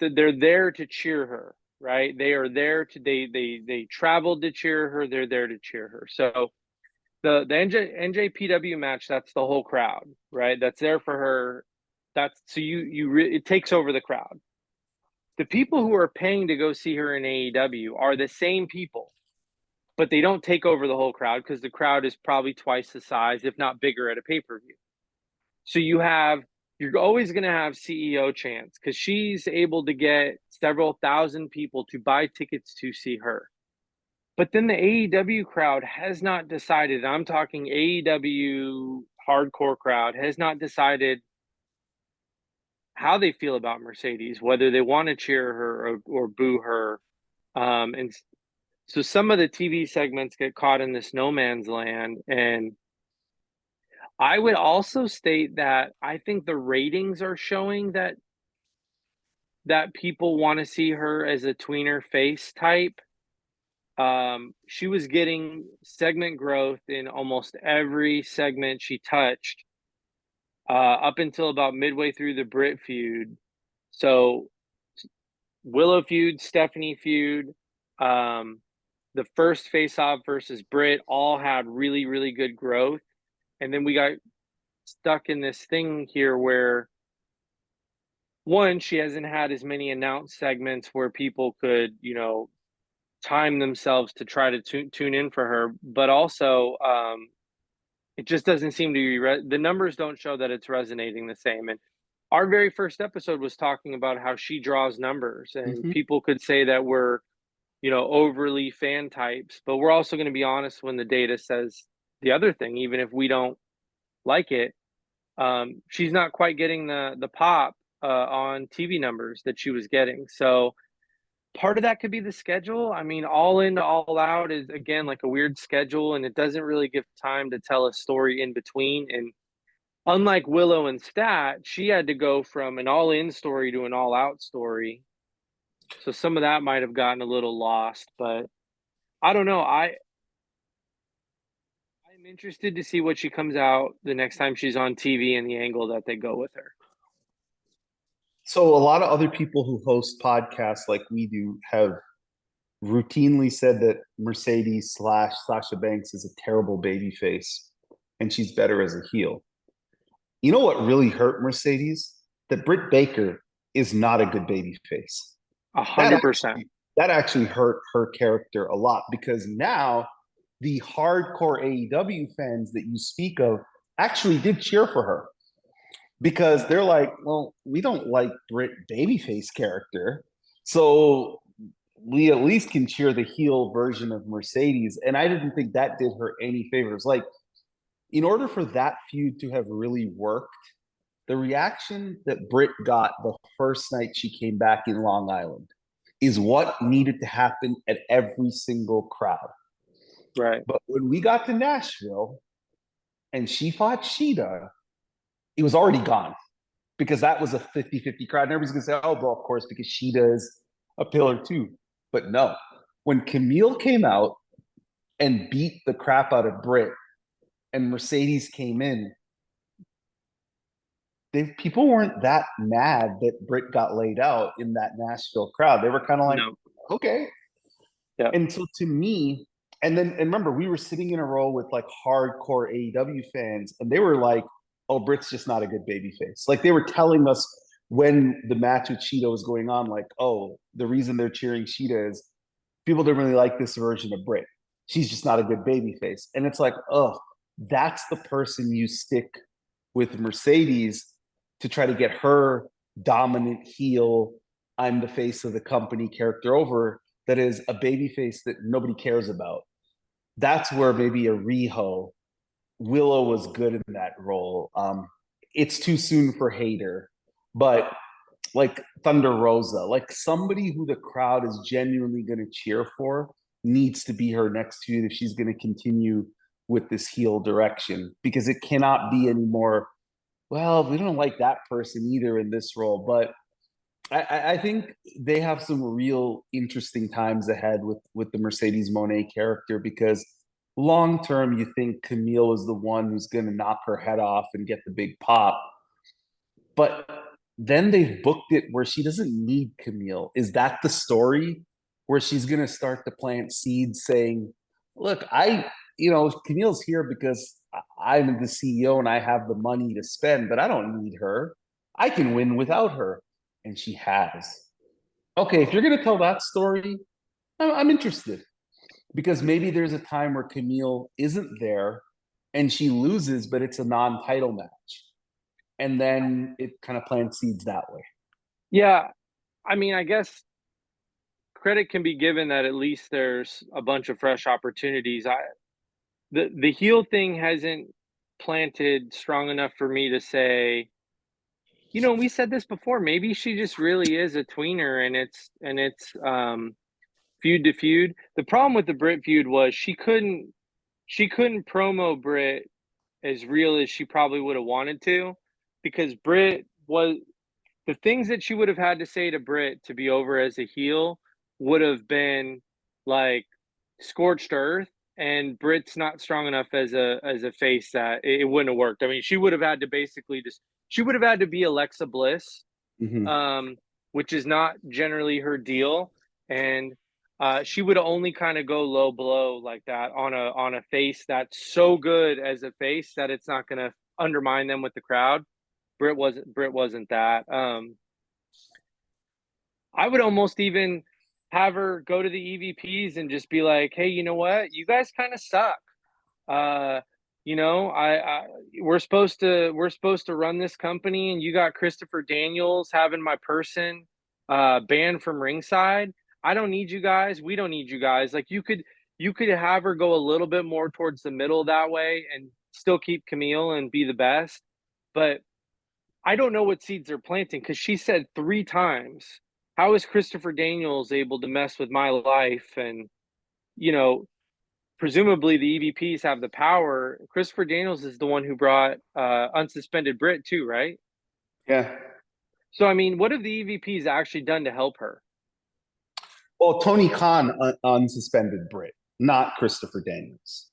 they're there to cheer her, right? They are there to they traveled to cheer her. They're there to cheer her. So the NJPW match, that's the whole crowd, right? That's there for her. That's so it takes over the crowd. The people who are paying to go see her in AEW are the same people, but they don't take over the whole crowd because the crowd is probably twice the size, if not bigger, at a pay-per-view. So you're always going to have CEO chance because she's able to get several thousand people to buy tickets to see her. But then the AEW crowd has not decided, I'm talking AEW hardcore crowd, has not decided how they feel about Mercedes, whether they want to cheer her or boo her. And so some of the TV segments get caught in this no man's land. And I would also state that I think the ratings are showing that people want to see her as a tweener face type. She was getting segment growth in almost every segment she touched, up until about midway through the Brit feud. So Willow feud, Stephanie feud, the first face off versus Brit all had really, really good growth. And then we got stuck in this thing here where one, she hasn't had as many announced segments where people could, time themselves to try to tune in for her, but also it just doesn't seem to be the numbers don't show that it's resonating the same. And our very first episode was talking about how she draws numbers, and people could say that we're overly fan types, but we're also going to be honest when the data says the other thing. Even if we don't like it, she's not quite getting the pop on TV numbers that she was getting. So part of that could be the schedule. I mean, All In to All Out is again like a weird schedule, and it doesn't really give time to tell a story in between. And unlike Willow and Stat, she had to go from an All In story to an All Out story. So some of that might have gotten a little lost, but I don't know. I'm interested to see what she comes out the next time she's on TV and the angle that they go with her. So a lot of other people who host podcasts like we do have routinely said that Mercedes slash Sasha Banks is a terrible baby face and she's better as a heel. You know what really hurt Mercedes? That Britt Baker is not a good baby face. A That 100%. actually, that actually hurt her character a lot because now the hardcore AEW fans that you speak of actually did cheer for her because they're like, well, we don't like Britt babyface character, so we at least can cheer the heel version of Mercedes. And I didn't think that did her any favors. Like, in order for that feud to have really worked, the reaction that Britt got the first night she came back in Long Island is what needed to happen at every single crowd. Right. But when we got to Nashville and she fought Sheeta, it was already gone because that was a 50-50 crowd. And everybody's going to say, oh, well, of course, because Sheeta is a pillar too. But no, when Camille came out and beat the crap out of Britt and Mercedes came in, people weren't that mad that Britt got laid out in that Nashville crowd. They were kind of like, No. okay. Yeah. And so to me, and remember, we were sitting in a row with like hardcore AEW fans, and they were like, oh, Britt's just not a good baby face. Like they were telling us when the match with Sheeta was going on, like, oh, the reason they're cheering Sheeta is people don't really like this version of Britt. She's just not a good baby face. And it's like, oh, that's the person you stick with Mercedes to try to get her dominant heel, I'm the face of the company character over that is a baby face that nobody cares about. That's where maybe a Riho, Willow was good in that role. It's too soon for Hater, but like Thunder Rosa, like somebody who the crowd is genuinely going to cheer for needs to be her next feud if she's going to continue with this heel direction because it cannot be anymore. Well, we don't like that person either in this role, but I think they have some real interesting times ahead with the Mercedes Monet character because long term, you think Camille is the one who's going to knock her head off and get the big pop, but then they've booked it where she doesn't need Camille. Is that the story where she's going to start to plant seeds saying, look, Camille's here because I'm the CEO and I have the money to spend, but I don't need her. I can win without her. And she has. Okay, if you're going to tell that story, I'm interested because maybe there's a time where Camille isn't there and she loses, but it's a non title match. And then it kind of plants seeds that way. Yeah. I mean, I guess credit can be given that at least there's a bunch of fresh opportunities. The heel thing hasn't planted strong enough for me to say, we said this before. Maybe she just really is a tweener, and it's feud to feud. The problem with the Brit feud was she couldn't promo Brit as real as she probably would have wanted to, because Brit was the things that she would have had to say to Brit to be over as a heel would have been like scorched earth, and Brit's not strong enough as a face that it wouldn't have worked. I mean, she would have had to basically she would have had to be Alexa Bliss, Mm-hmm. um, which is not generally her deal, and she would only kind of go low blow like that on a face that's so good as a face that it's not going to undermine them with the crowd. Brit wasn't that. I would almost even have her go to the EVPs and just be like, "Hey, you know what? You guys kind of suck. Uh, I we're supposed to run this company, and you got Christopher Daniels having my person banned from ringside. I don't need you guys. We don't need you guys. Like you could have her go a little bit more towards the middle that way and still keep Camille and be the best, but I don't know what seeds they're planting because she said 3 times how is Christopher Daniels able to mess with my life? And, you know, presumably the EVPs have the power. Christopher Daniels is the one who brought unsuspended Brit too, right? Yeah. So, I mean, what have the EVPs actually done to help her? Well, Tony Khan unsuspended Brit, not Christopher Daniels.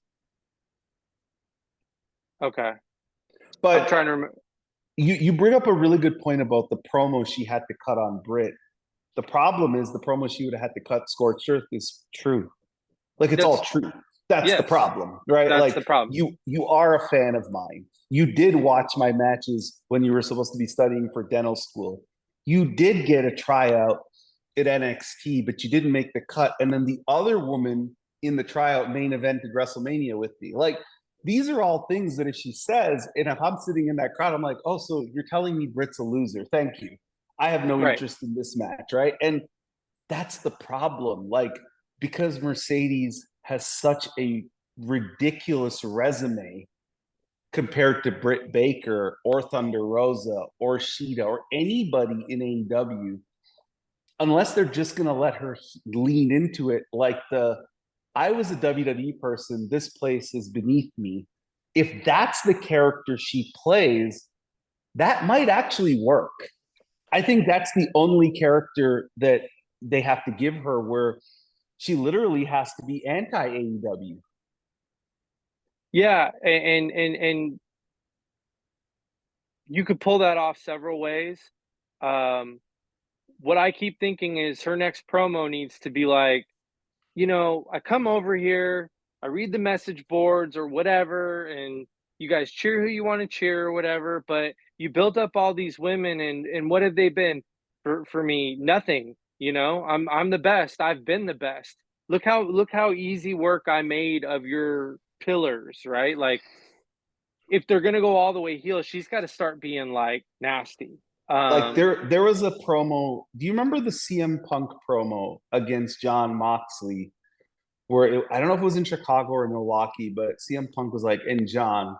Okay. I'm But trying to remember. you bring up a really good point about the promo she had to cut on Brit. The problem is the promo she would have had to cut scorched earth is true. Like it's all That's, true. That's the yes, problem, right? that's Like the problem. you are a fan of mine. You did watch my matches when you were supposed to be studying for dental school. You did get a tryout at NXT, but you didn't make the cut. And then the other woman in the tryout main evented WrestleMania with me. Like these are all things that if she says, and if I'm sitting in that crowd, I'm like, oh, so you're telling me Brit's a loser. Thank you. I have no Right. interest in this match, right? And that's the problem. Like, because Mercedes has such a ridiculous resume compared to Britt Baker or Thunder Rosa or Sheeta or anybody in AEW, unless they're just going to let her lean into it like I was a WWE person, this place is beneath me. If that's the character she plays, that might actually work. I think that's the only character that they have to give her where she literally has to be anti AEW. Yeah, and you could pull that off several ways. Um, what I keep thinking is her next promo needs to be like, I come over here, I read the message boards or whatever, and you guys cheer who you want to cheer or whatever, but you built up all these women and what have they been for me? Nothing. I'm the best. I've been the best. Look how easy work I made of your pillars, right? Like if they're gonna go all the way heel, she's got to start being like nasty. Like Um, there was a promo. Do you remember the CM Punk promo against John Moxley? I don't know if it was in Chicago or Milwaukee, but CM Punk was like, "And John,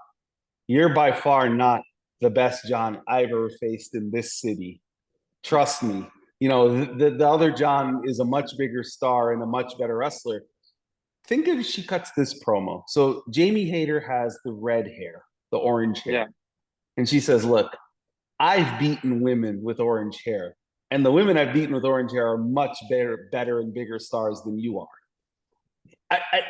you're by far not the best John I've ever faced in this city. Trust me. The other John is a much bigger star and a much better wrestler." Think of she cuts this promo. So Jamie Hayter has the red hair, the orange yeah. hair. And she says, look, I've beaten women with orange hair. And the women I've beaten with orange hair are much better and bigger stars than you are.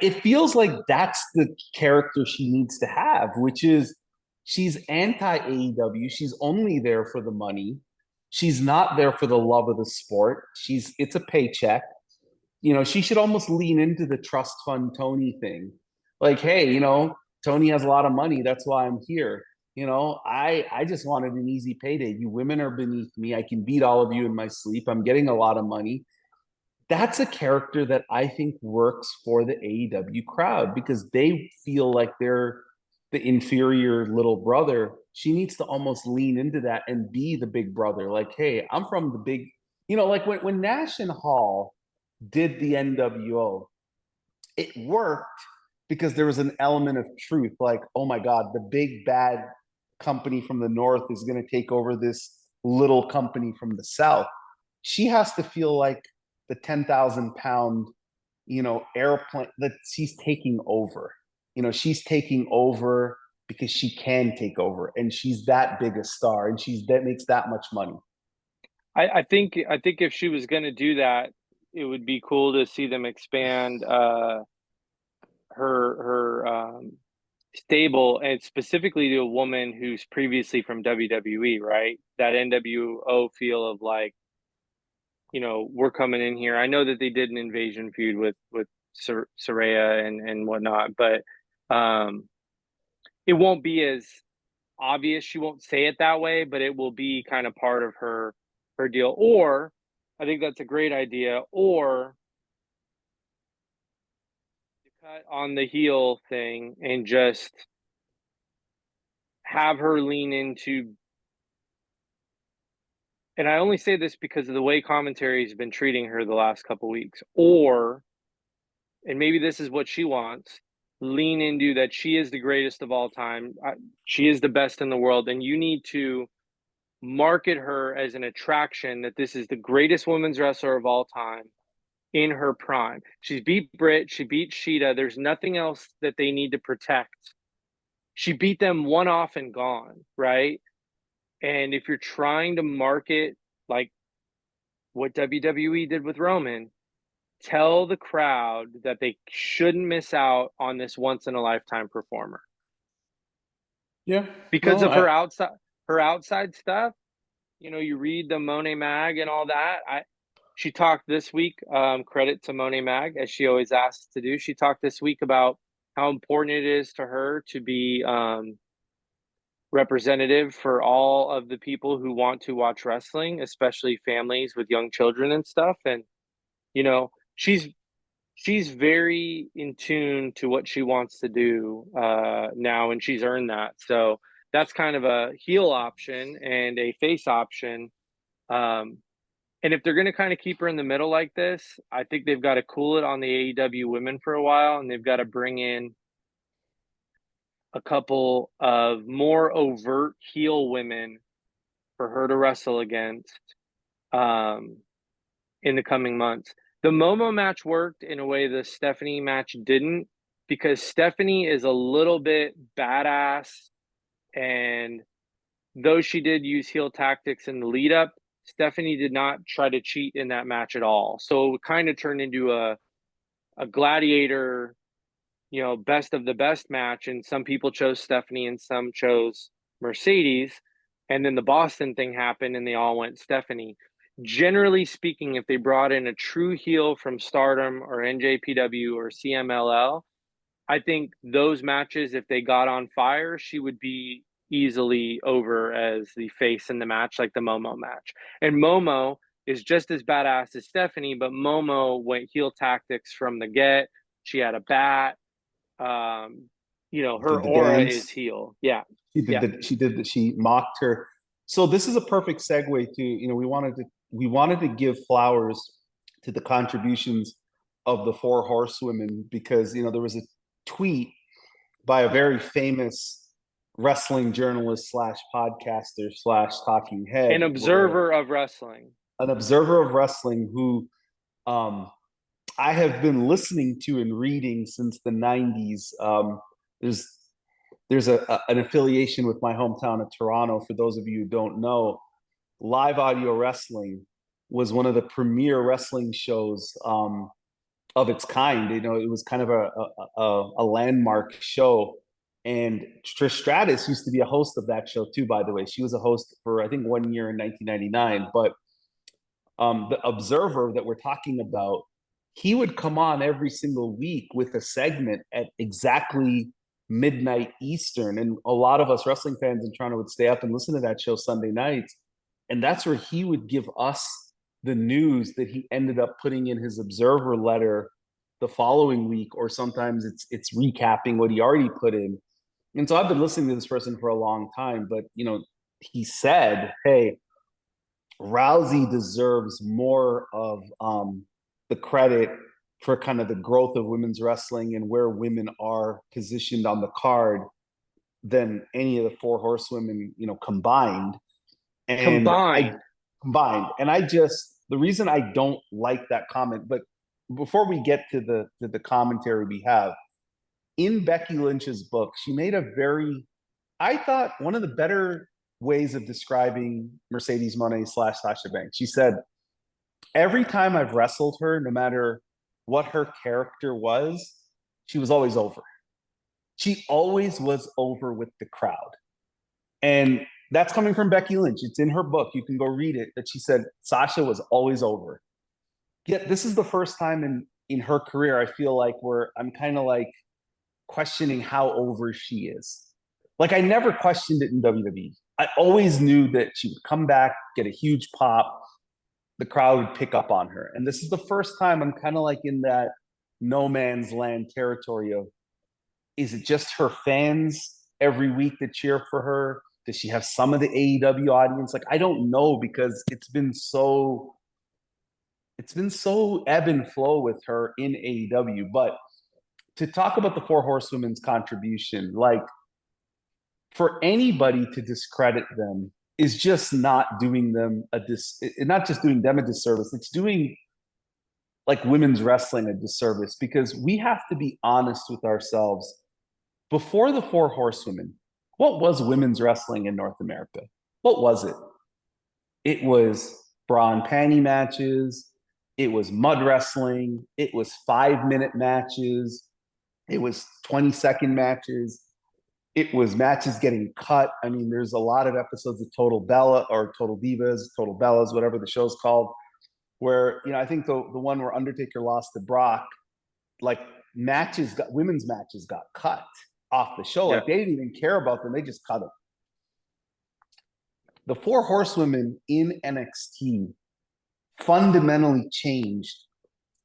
It feels like that's the character she needs to have, which is she's anti AEW. She's only there for the money. She's not there for the love of the sport. It's a paycheck. She should almost lean into the trust fund Tony thing. Like, hey, Tony has a lot of money. That's why I'm here. I just wanted an easy payday. You women are beneath me. I can beat all of you in my sleep. I'm getting a lot of money. That's a character that I think works for the AEW crowd because they feel like they're the inferior little brother. She needs to almost lean into that and be the big brother. Like, hey, I'm from the big, like when Nash and Hall did the NWO, it worked because there was an element of truth. Like, oh my God, the big bad company from the North is going to take over this little company from the South. She has to feel like the 10,000 pound, airplane that she's taking over. She's taking over because she can take over and she's that big a star and that makes that much money. I think if she was gonna do that, it would be cool to see them expand her stable and specifically to a woman who's previously from WWE, right? That NWO feel of like, we're coming in here. I know that they did an invasion feud with Saraya and whatnot, but um, it won't be as obvious. She won't say it that way, but it will be kind of part of her deal. Or I think that's a great idea. Or cut on the heel thing and just have her lean into. And I only say this because of the way commentary has been treating her the last couple weeks. Or, and maybe this is what she wants, lean into that she is the greatest of all time. She is the best in the world, and you need to market her as an attraction, that this is the greatest women's wrestler of all time in her prime. She's beat Britt, she beat Sheeta. There's nothing else that they need to protect. She beat them one off and gone, right? And if you're trying to market like what WWE did with Roman, tell the crowd that they shouldn't miss out on this once in a lifetime performer Yeah. because No, of her outside stuff. You read the Monet Mag and all that. She talked this week, credit to Monet Mag, as she always asks to do. She talked this week about how important it is to her to be representative for all of the people who want to watch wrestling, especially families with young children and stuff. And, she's very in tune to what she wants to do now, and she's earned that. So that's kind of a heel option and a face option. And if they're going to kind of keep her in the middle like this, I think they've got to cool it on the AEW women for a while, and they've got to bring in a couple of more overt heel women for her to wrestle against in the coming months. The Momo match worked in a way the Stephanie match didn't, because Stephanie is a little bit badass, and though she did use heel tactics in the lead up, Stephanie did not try to cheat in that match at all. So it kind of turned into a gladiator, best of the best match. And some people chose Stephanie and some chose Mercedes. And then the Boston thing happened and they all went Stephanie. Generally speaking, if they brought in a true heel from Stardom or NJPW or CMLL, I think those matches, if they got on fire, she would be easily over as the face in the match, like the Momo match. And Momo is just as badass as Stephanie, but Momo went heel tactics from the get. She had a bat. Her did the aura is dance. heel. Yeah. She did Yeah. she mocked her. So this is a perfect segue to, we wanted to give flowers to the contributions of the four horsewomen, because there was a tweet by a very famous wrestling journalist slash podcaster slash talking head, An where observer of wrestling. an observer of wrestling who I have been listening to and reading since the 90s. There's an affiliation with my hometown of Toronto. For those of you who don't know, live audio wrestling was one of the premier wrestling shows of its kind. It was kind of a landmark show. And Trish Stratus used to be a host of that show too, by the way. She was a host for, I think, 1 year in 1999. But the Observer that we're talking about, he would come on every single week with a segment at exactly midnight Eastern. And a lot of us wrestling fans in Toronto would stay up and listen to that show Sunday nights. And that's where he would give us the news that he ended up putting in his Observer letter the following week, or sometimes it's recapping what he already put in. And so I've been listening to this person for a long time, but he said, "Hey, Rousey deserves more of the credit for kind of the growth of women's wrestling and where women are positioned on the card than any of the four horsewomen, combined." And I Combined. combined, and the reason I don't like that comment, but before we get to the commentary we have, in Becky Lynch's book, she made I thought, one of the better ways of describing Mercedes Moné slash Sasha Banks. She said, every time I've wrestled her, no matter what her character was, she was always over. She always was over with the crowd. And that's coming from Becky Lynch. It's in her book. You can go read it. That she said Sasha was always over. Yet this is the first time in her career I feel like where I'm kind of like questioning how over she is. Like, I never questioned it in WWE. I always knew that she would come back, get a huge pop, the crowd would pick up on her. And this is the first time I'm kind of like in that no man's land territory of, is it just her fans every week that cheer for her? Does she have some of the AEW audience? Like, I don't know, because it's been so ebb and flow with her in AEW. But to talk about the four horsewomen's contribution, like, for anybody to discredit them is just not doing them not just doing them a disservice. It's doing like women's wrestling a disservice because we have to be honest with ourselves. Before the Four Horsewomen, what was women's wrestling in North America? What was it? It was bra and panty matches. It was mud wrestling. It was 5-minute matches. It was 20-second matches. It was matches getting cut. I mean, there's a lot of episodes of Total Bella or Total Divas, Total Bellas, whatever the show's called, where, I think the one where Undertaker lost to Brock, like women's matches got cut off the show. Yeah. Like they didn't even care about them. They just cut them. The Four Horsewomen in NXT fundamentally changed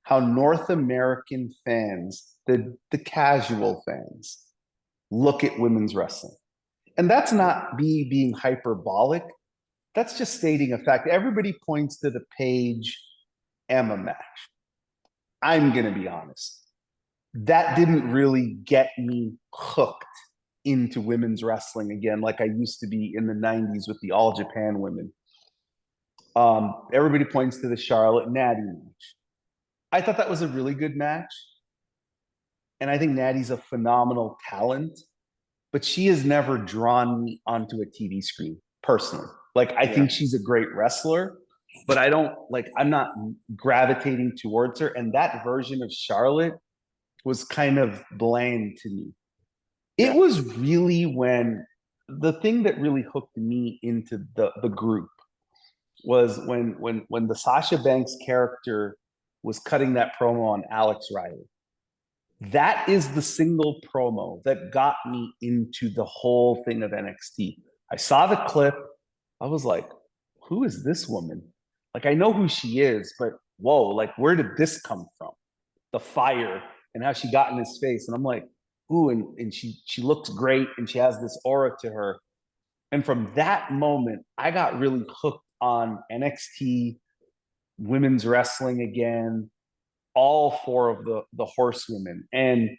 how North American fans, the casual fans, look at women's wrestling. And that's not me being hyperbolic. That's just stating a fact. Everybody points to the Paige Emma match. I'm going to be honest. That didn't really get me hooked into women's wrestling again, like I used to be in the 90s with the All Japan women. Everybody points to the Charlotte Natty match. I thought that was a really good match. And I think Natty's a phenomenal talent, but she has never drawn me onto a TV screen personally. Like, I think she's a great wrestler, but I'm not gravitating towards her. And that version of Charlotte was kind of bland to me. It was really when the thing that really hooked me into the group was when the Sasha Banks character was cutting that promo on Alex Riley. That is the single promo that got me into the whole thing of NXT. I saw the clip. I was like, who is this woman? Like, I know who she is, but whoa, like, where did this come from? The fire and how she got in his face. And I'm like, ooh, and she looks great and she has this aura to her. And from that moment, I got really hooked on NXT, women's wrestling again, all four of the horsewomen. And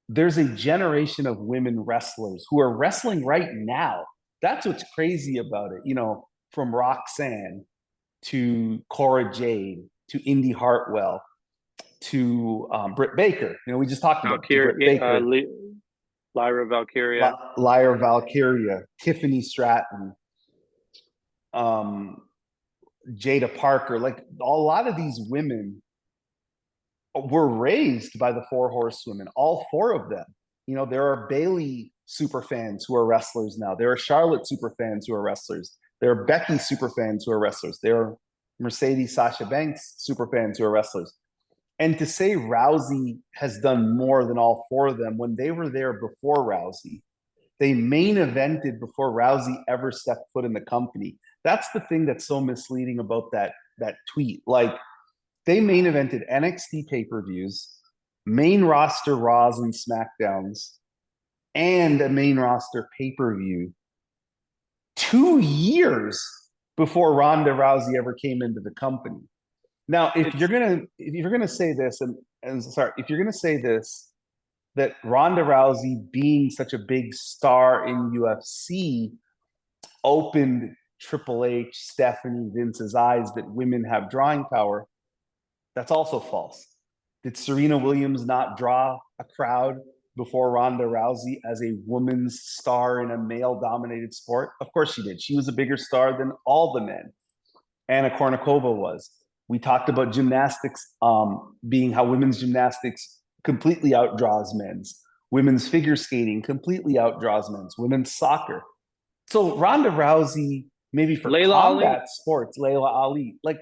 there's a generation of women wrestlers who are wrestling right now. That's what's crazy about it. From Roxanne to Cora Jade to Indy Hartwell to Britt Baker. We just talked about Britt Baker. Lyra Valkyria. Lyra Valkyria, Tiffany Stratton, Jada Parker. Like, a lot of these women were raised by the Four Horsewomen, all four of them. There are Bailey super fans who are wrestlers now. There are Charlotte super fans who are wrestlers. There are Becky super fans who are wrestlers. There are Mercedes Sasha Banks super fans who are wrestlers. And to say Rousey has done more than all four of them, when they were there before Rousey, they main evented before Rousey ever stepped foot in the company. That's the thing that's so misleading about that tweet. Like, they main evented NXT pay-per-views, main roster Raws and SmackDowns, and a main roster pay-per-view 2 years before Ronda Rousey ever came into the company. Now, if you're gonna say this, if you're gonna say this, that Ronda Rousey being such a big star in UFC opened Triple H, Stephanie, Vince's eyes that women have drawing power, that's also false. Did Serena Williams not draw a crowd before Ronda Rousey as a woman's star in a male-dominated sport? Of course she did. She was a bigger star than all the men. Anna Kournikova was. We talked about gymnastics being how women's gymnastics completely outdraws men's. Women's figure skating completely outdraws men's. Women's soccer. So Ronda Rousey, maybe for combat sports, Layla Ali. Like,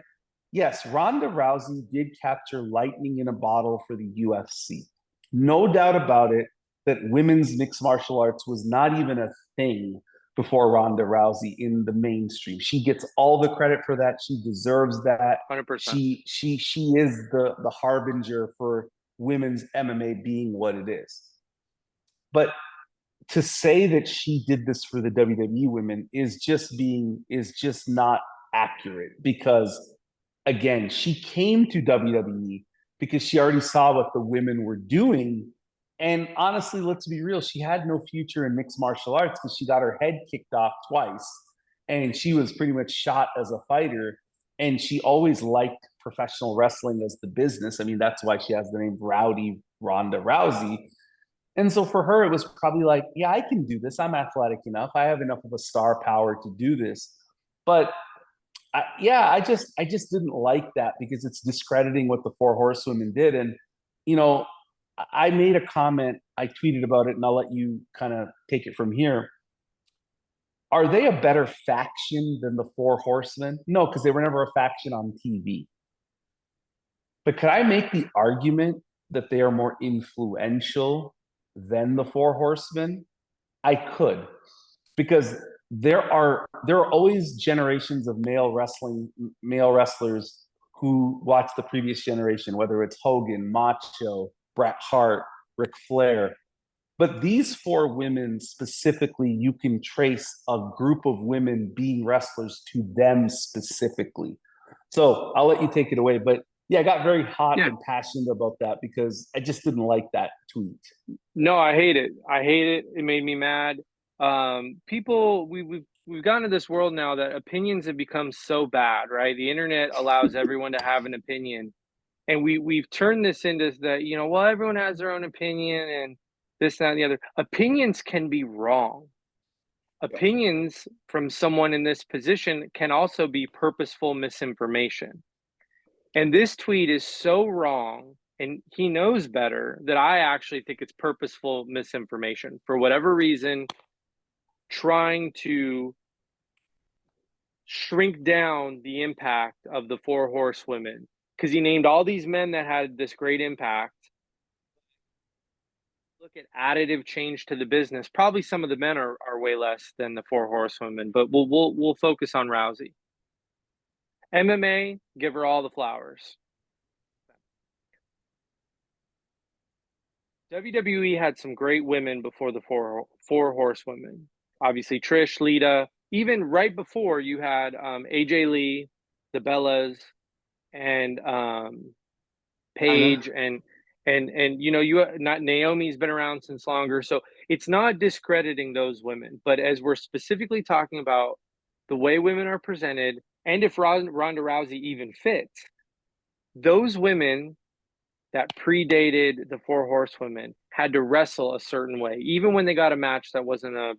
yes, Ronda Rousey did capture lightning in a bottle for the UFC. No doubt about it that women's mixed martial arts was not even a thing before Ronda Rousey in the mainstream. She gets all the credit for that. She deserves that. 100%. She is the harbinger for women's MMA being what it is. But to say that she did this for the WWE women is just not accurate, because again, she came to WWE because she already saw what the women were doing. And honestly, let's be real, she had no future in mixed martial arts because she got her head kicked off twice and she was pretty much shot as a fighter. And she always liked professional wrestling as the business. I mean, that's why she has the name Rowdy Ronda Rousey. And so for her, it was probably like, yeah, I can do this. I'm athletic enough. I have enough of a star power to do this. But I just didn't like that because it's discrediting what the four horsewomen did. And you know, I made a comment, I tweeted about it, and I'll let you kind of take it from here. Are they a better faction than the four horsemen? No, because they were never a faction on TV. But could I make the argument that they are more influential than the four horsemen? I could, because there are always generations of male wrestlers who watch the previous generation, whether it's Hogan, Macho, Bret Hart, Ric Flair. But these four women specifically, you can trace a group of women being wrestlers to them specifically. So I'll let you take it away. But yeah, I got very hot Yeah. and passionate about that because I just didn't like that tweet. No, I hate it. I hate it. It made me mad. People, we've gotten to this world now that opinions have become so bad, right? The internet allows everyone to have an opinion, and we've turned this into that. Well, everyone has their own opinion, and this, that, and the other. Opinions can be wrong. Opinions from someone in this position can also be purposeful misinformation. And this tweet is so wrong, and he knows better, that I actually think it's purposeful misinformation for whatever reason, trying to shrink down the impact of the four horsewomen, because he named all these men that had this great impact. Look at additive change to the business. Probably some of the men are way less than the four horsewomen, but we'll focus on Rousey. MMA, give her all the flowers. WWE had some great women before the four horsewomen. Obviously, Trish, Lita. Even right before, you had AJ Lee, the Bellas, and Paige, and you not Naomi's been around since longer. So it's not discrediting those women, but as we're specifically talking about the way women are presented, and if Ronda Rousey even fits, those women that predated the four horsewomen had to wrestle a certain way. Even when they got a match that wasn't a,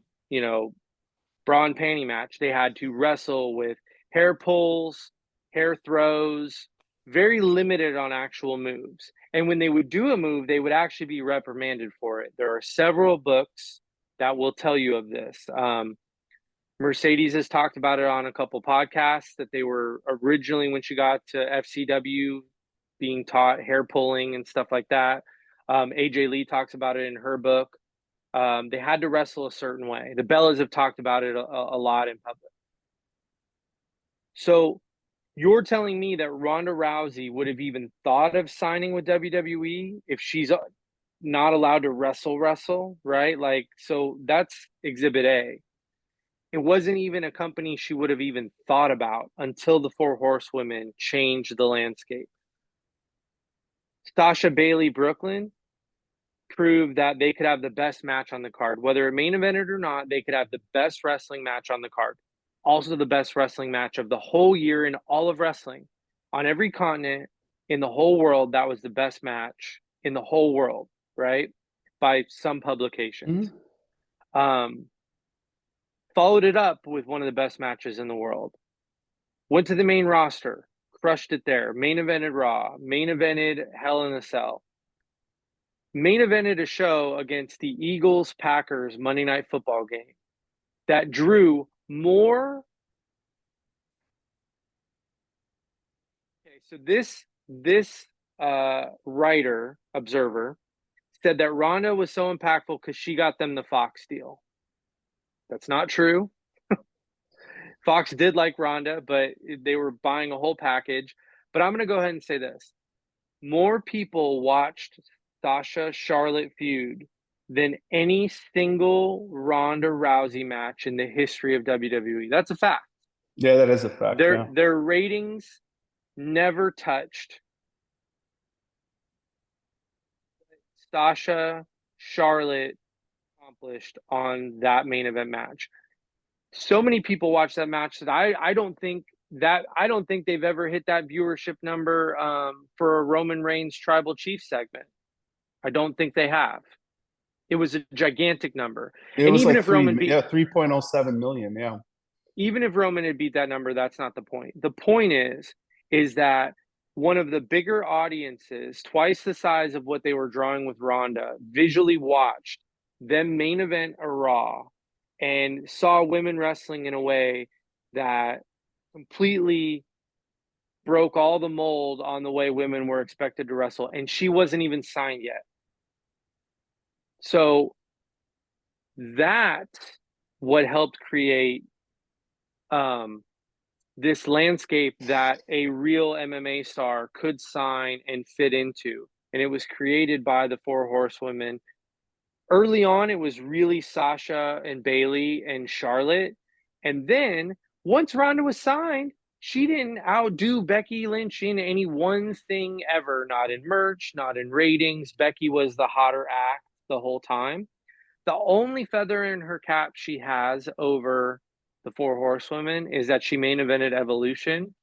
bra and panty match, they had to wrestle with hair pulls, hair throws, very limited on actual moves. And when they would do a move, they would actually be reprimanded for it. There are several books that will tell you of this. Mercedes has talked about it on a couple podcasts, that they were originally, when she got to FCW, being taught hair pulling and stuff like that. AJ Lee talks about it in her book. They had to wrestle a certain way. The Bellas have talked about it a lot in public. So you're telling me that Ronda Rousey would have even thought of signing with WWE if she's not allowed to wrestle, right? Like, so that's exhibit A. It wasn't even a company she would have even thought about until the four horsewomen changed the landscape. Sasha Bailey Brooklyn proved that they could have the best match on the card. Whether it main evented or not, they could have the best wrestling match on the card. Also, the best wrestling match of the whole year in all of wrestling. On every continent in the whole world, that was the best match in the whole world, right? By some publications. Followed it up with one of the best matches in the world. Went to the main roster, crushed it there. Main evented Raw, main evented Hell in a Cell. Main evented a show against the Eagles Packers Monday Night Football game that drew more. Okay, so this writer observer said that Ronda was so impactful because she got them the Fox deal. That's not true. Fox did like Ronda, but they were buying a whole package. But I'm going to go ahead and say this. More people watched Sasha Charlotte feud than any single Ronda Rousey match in the history of WWE. That's a fact. Yeah, that is a fact. Yeah. Their ratings never touched Sasha Charlotte accomplished on that main event match. So many people watch that match that I don't think they've ever hit that viewership number for a Roman Reigns Tribal Chief segment. I don't think they have. It was a gigantic number. It And was like yeah, 3.07 million. Yeah. even if Roman had beat that number, that's not the point. The point is that one of the bigger audiences, twice the size of what they were drawing with Ronda, visually watched them main event a Raw and saw women wrestling in a way that completely broke all the mold on the way women were expected to wrestle. And she wasn't even signed yet. So that's what helped create this landscape that a real MMA star could sign and fit into. And it was created by the four horsewomen. Early on, it was really Sasha and Bailey and Charlotte. And then once Ronda was signed, she didn't outdo Becky Lynch in any one thing ever, not in merch, not in ratings. Becky was the hotter act the whole time. The only feather in her cap she has over the four horsewomen is that she main evented Evolution.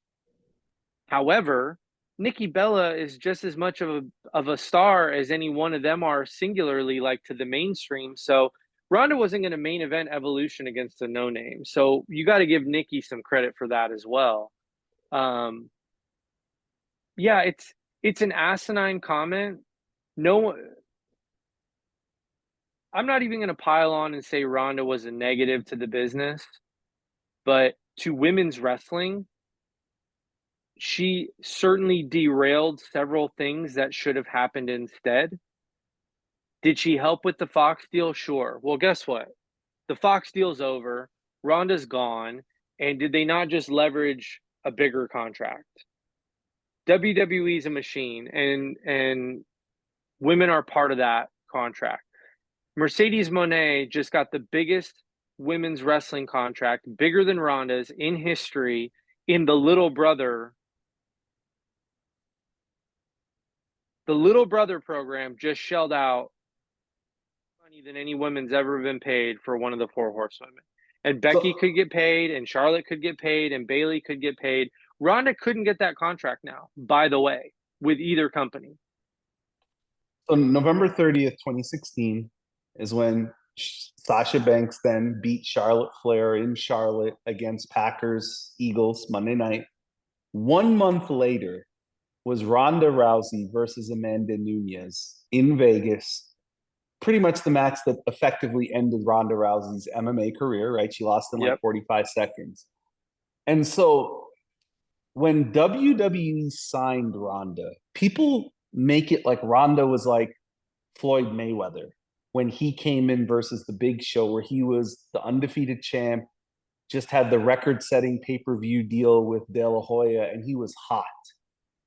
However, Nikki Bella is just as much of a star as any one of them are singularly, like to the mainstream. So Ronda wasn't going to main event Evolution against a no name. So you got to give Nikki some credit for that as well. Um, yeah, it's an asinine comment. No, I'm not even going to pile on and say Ronda was a negative to the business, but to women's wrestling, she certainly derailed several things that should have happened instead. Did she help with the Fox deal? Sure. Well, guess what? The Fox deal's over. Ronda's gone. And did they not just leverage a bigger contract? WWE's a machine, and women are part of that contract. Mercedes Moné just got the biggest women's wrestling contract, bigger than Ronda's in history, in the Little Brother. The Little Brother program just shelled out money than any women's ever been paid for one of the four horsewomen. And Becky So, could get paid, and Charlotte could get paid, and Bailey could get paid. Ronda couldn't get that contract now, by the way, with either company. so November 30th, 2016 is when Sasha Banks then beat Charlotte Flair in Charlotte against Packers Eagles Monday night. 1 month later was Ronda Rousey versus Amanda Nunes in Vegas. Pretty much the match that effectively ended Ronda Rousey's MMA career, right? She lost in like Yep. 45 seconds. And so when WWE signed Ronda, people make it like Ronda was like Floyd Mayweather when he came in versus the Big Show, where he was the undefeated champ, just had the record-setting pay-per-view deal with De La Hoya, and he was hot.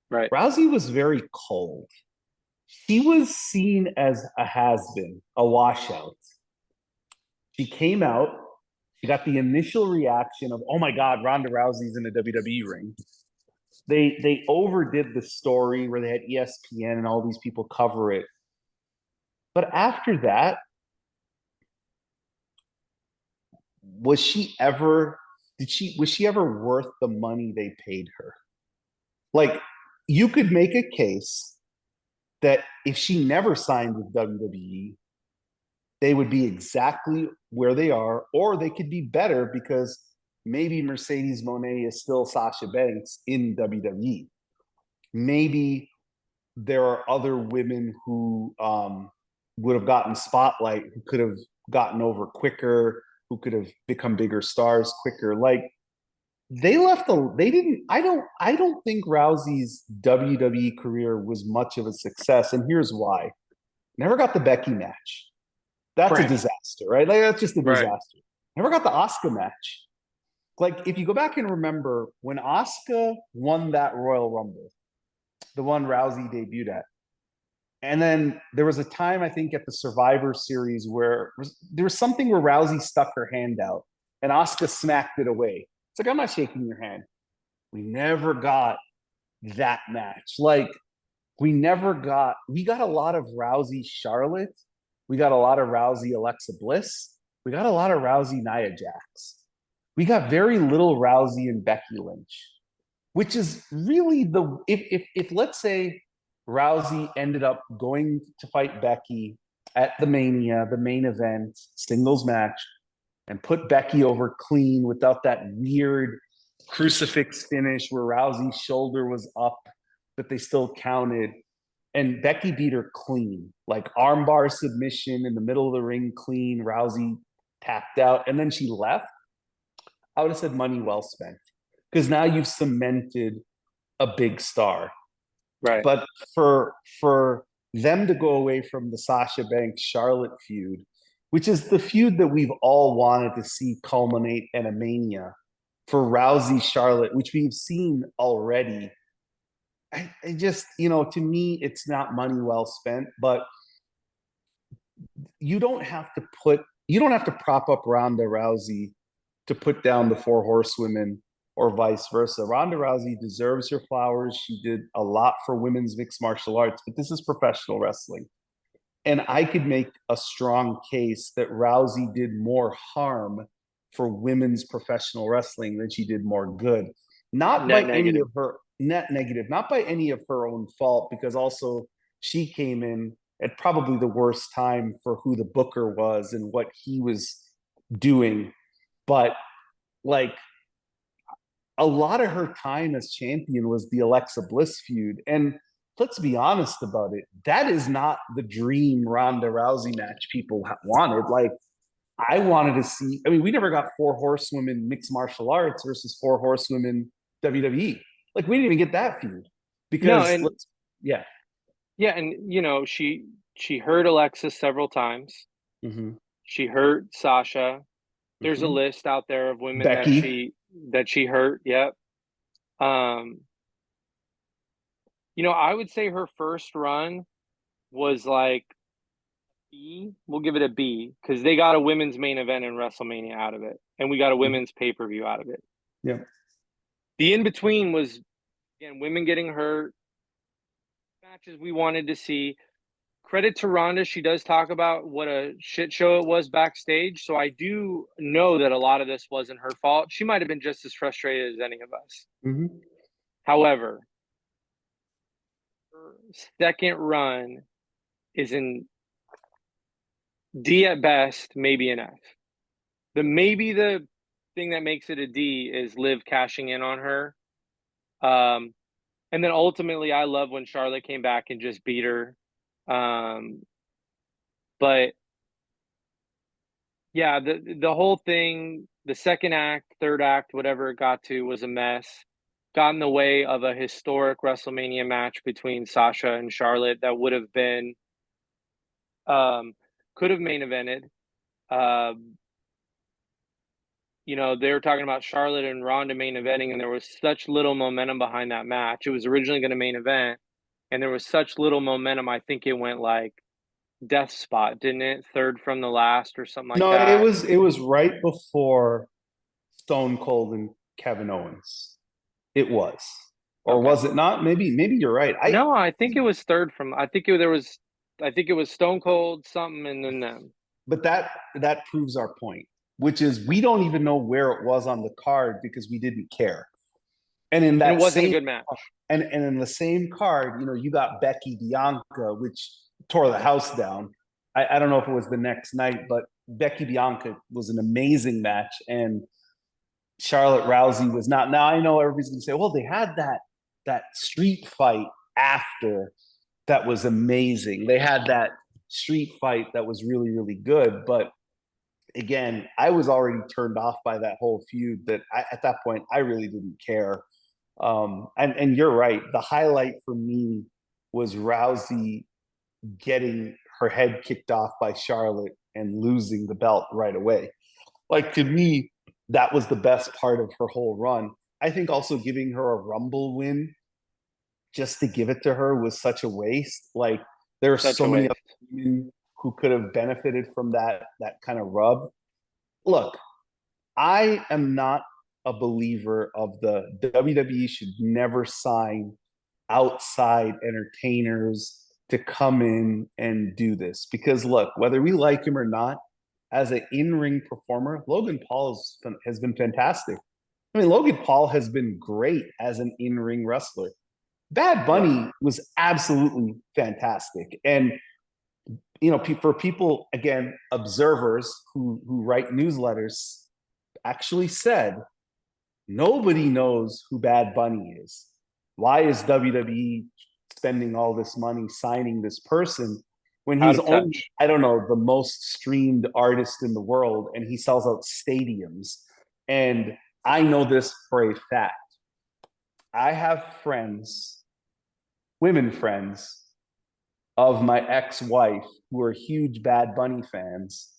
Right. Rousey was very cold. She was seen as a has-been, a washout. She came out. She got the initial reaction of, "Oh my God, Ronda Rousey's in the WWE ring." They overdid the story where they had ESPN and all these people cover it. But after that, was she ever was she ever worth the money they paid her? Like, you could make a case that if she never signed with WWE, they would be exactly where they are, or they could be better because maybe Mercedes Moné is still Sasha Banks in WWE. Maybe there are other women who would have gotten spotlight, who could have gotten over quicker, who could have become bigger stars quicker. Like, they didn't I don't think Rousey's WWE career was much of a success, and here's why. Never got the Becky match. That's a Right. disaster, right? Like, that's just a Right. disaster. Never got the Asuka match. Like, if you go back and remember when Asuka won that Royal Rumble, the one Rousey debuted at, and then there was a time, I think, at the Survivor Series where there was something where Rousey stuck her hand out and Asuka smacked it away. It's like, I'm not shaking your hand. We never got that match. Like, we got a lot of Rousey Charlotte. We got a lot of Rousey Alexa Bliss. We got a lot of Rousey Nia Jax. we got very little Rousey and Becky Lynch, which is really the if let's say Rousey ended up going to fight Becky at the Mania, the main event, singles match, and put Becky over clean without that weird crucifix finish where Rousey's shoulder was up, but they still counted. And Becky beat her clean, like armbar submission in the middle of the ring, clean. Rousey tapped out, and then she left. I would have said money well spent because now you've cemented a big star. Right. But for them to go away from the Sasha Banks Charlotte feud, which is the feud that we've all wanted to see culminate in a Mania, for Rousey Charlotte, which we've seen already. I just, to me, it's not money well spent, but you don't have to prop up Ronda Rousey to put down the four horsewomen or vice versa. Ronda Rousey deserves her flowers. She did a lot for women's mixed martial arts, but this is professional wrestling. And I could make a strong case that Rousey did more harm for women's professional wrestling than she did more good. Not by Net any negative. of her net negative, not by any of her own fault, because also she came in at probably the worst time for who the booker was and what he was doing. But like a lot of her time as champion was the Alexa Bliss feud. And let's be honest about it. That is not the dream Ronda Rousey match people wanted. Like, I wanted to see, I mean, we never got four horsewomen mixed martial arts versus four horsewomen WWE. Like, we didn't even get that feud No, because, and yeah. yeah, and she hurt Alexa several times. Mm-hmm. She hurt Sasha. There's a Mm-hmm. list out there of women Becky. that she hurt. Yep. Um, I would say her first run was like B. We'll give it a B because they got a women's main event in WrestleMania out of it, and we got a women's pay-per-view out of it. Yeah. The in between was again women getting hurt, matches we wanted to see. Credit to Ronda, she does talk about what a shit show it was backstage. So I do know that a lot of this wasn't her fault. She might have been just as frustrated as any of us. Mm-hmm. However, her second run is in D at best, maybe an F. Maybe the thing that makes it a D is Liv cashing in on her. And then ultimately, I love when Charlotte came back and just beat her. But yeah, the whole thing, the second act, third act, whatever it got to, was a mess. Got in the way of a historic WrestleMania match between Sasha and Charlotte that would have been, could have main evented. They were talking about Charlotte and Ronda main eventing, and there was such little momentum behind that match. It was originally going to main event, and there was such little momentum. I think it went like death spot, didn't it? Third from the last or something like No, it that. was it was right before Stone Cold and Kevin Owens. It was. Or Okay. was it not? Maybe you're right. No, I think it was third from. I think it was Stone Cold something, and then them. But that proves our point, which is we don't even know where it was on the card because we didn't care. And in And it that wasn't a same good match. and in the same card, you got Becky Bianca, which tore the house down. I don't know if it was the next night, but Becky Bianca was an amazing match, and Charlotte Rousey was not. Now I know everybody's gonna say, well, they had that street fight after that was amazing. They had that street fight that was really, really good. But again, I was already turned off by that whole feud that at that point, I really didn't care. And you're right. The highlight for me was Rousey getting her head kicked off by Charlotte and losing the belt right away. Like, to me, that was the best part of her whole run. I think also giving her a Rumble win just to give it to her was such a waste. Like, there are Such so a many other waste. women who could have benefited from that kind of rub. Look, I am not a believer of the WWE should never sign outside entertainers to come in and do this because look, whether we like him or not, as an in-ring performer, Logan Paul has been fantastic. I mean, Logan Paul has been great as an in-ring wrestler. Bad Yeah. Bunny was absolutely fantastic. And for people, again, observers who write newsletters, actually said nobody knows who Bad Bunny is. Why is WWE spending all this money signing this person when Out he's of only, touch. I don't know, the most streamed artist in the world and he sells out stadiums? And I know this for a fact. I have friends, women friends of my ex-wife who are huge Bad Bunny fans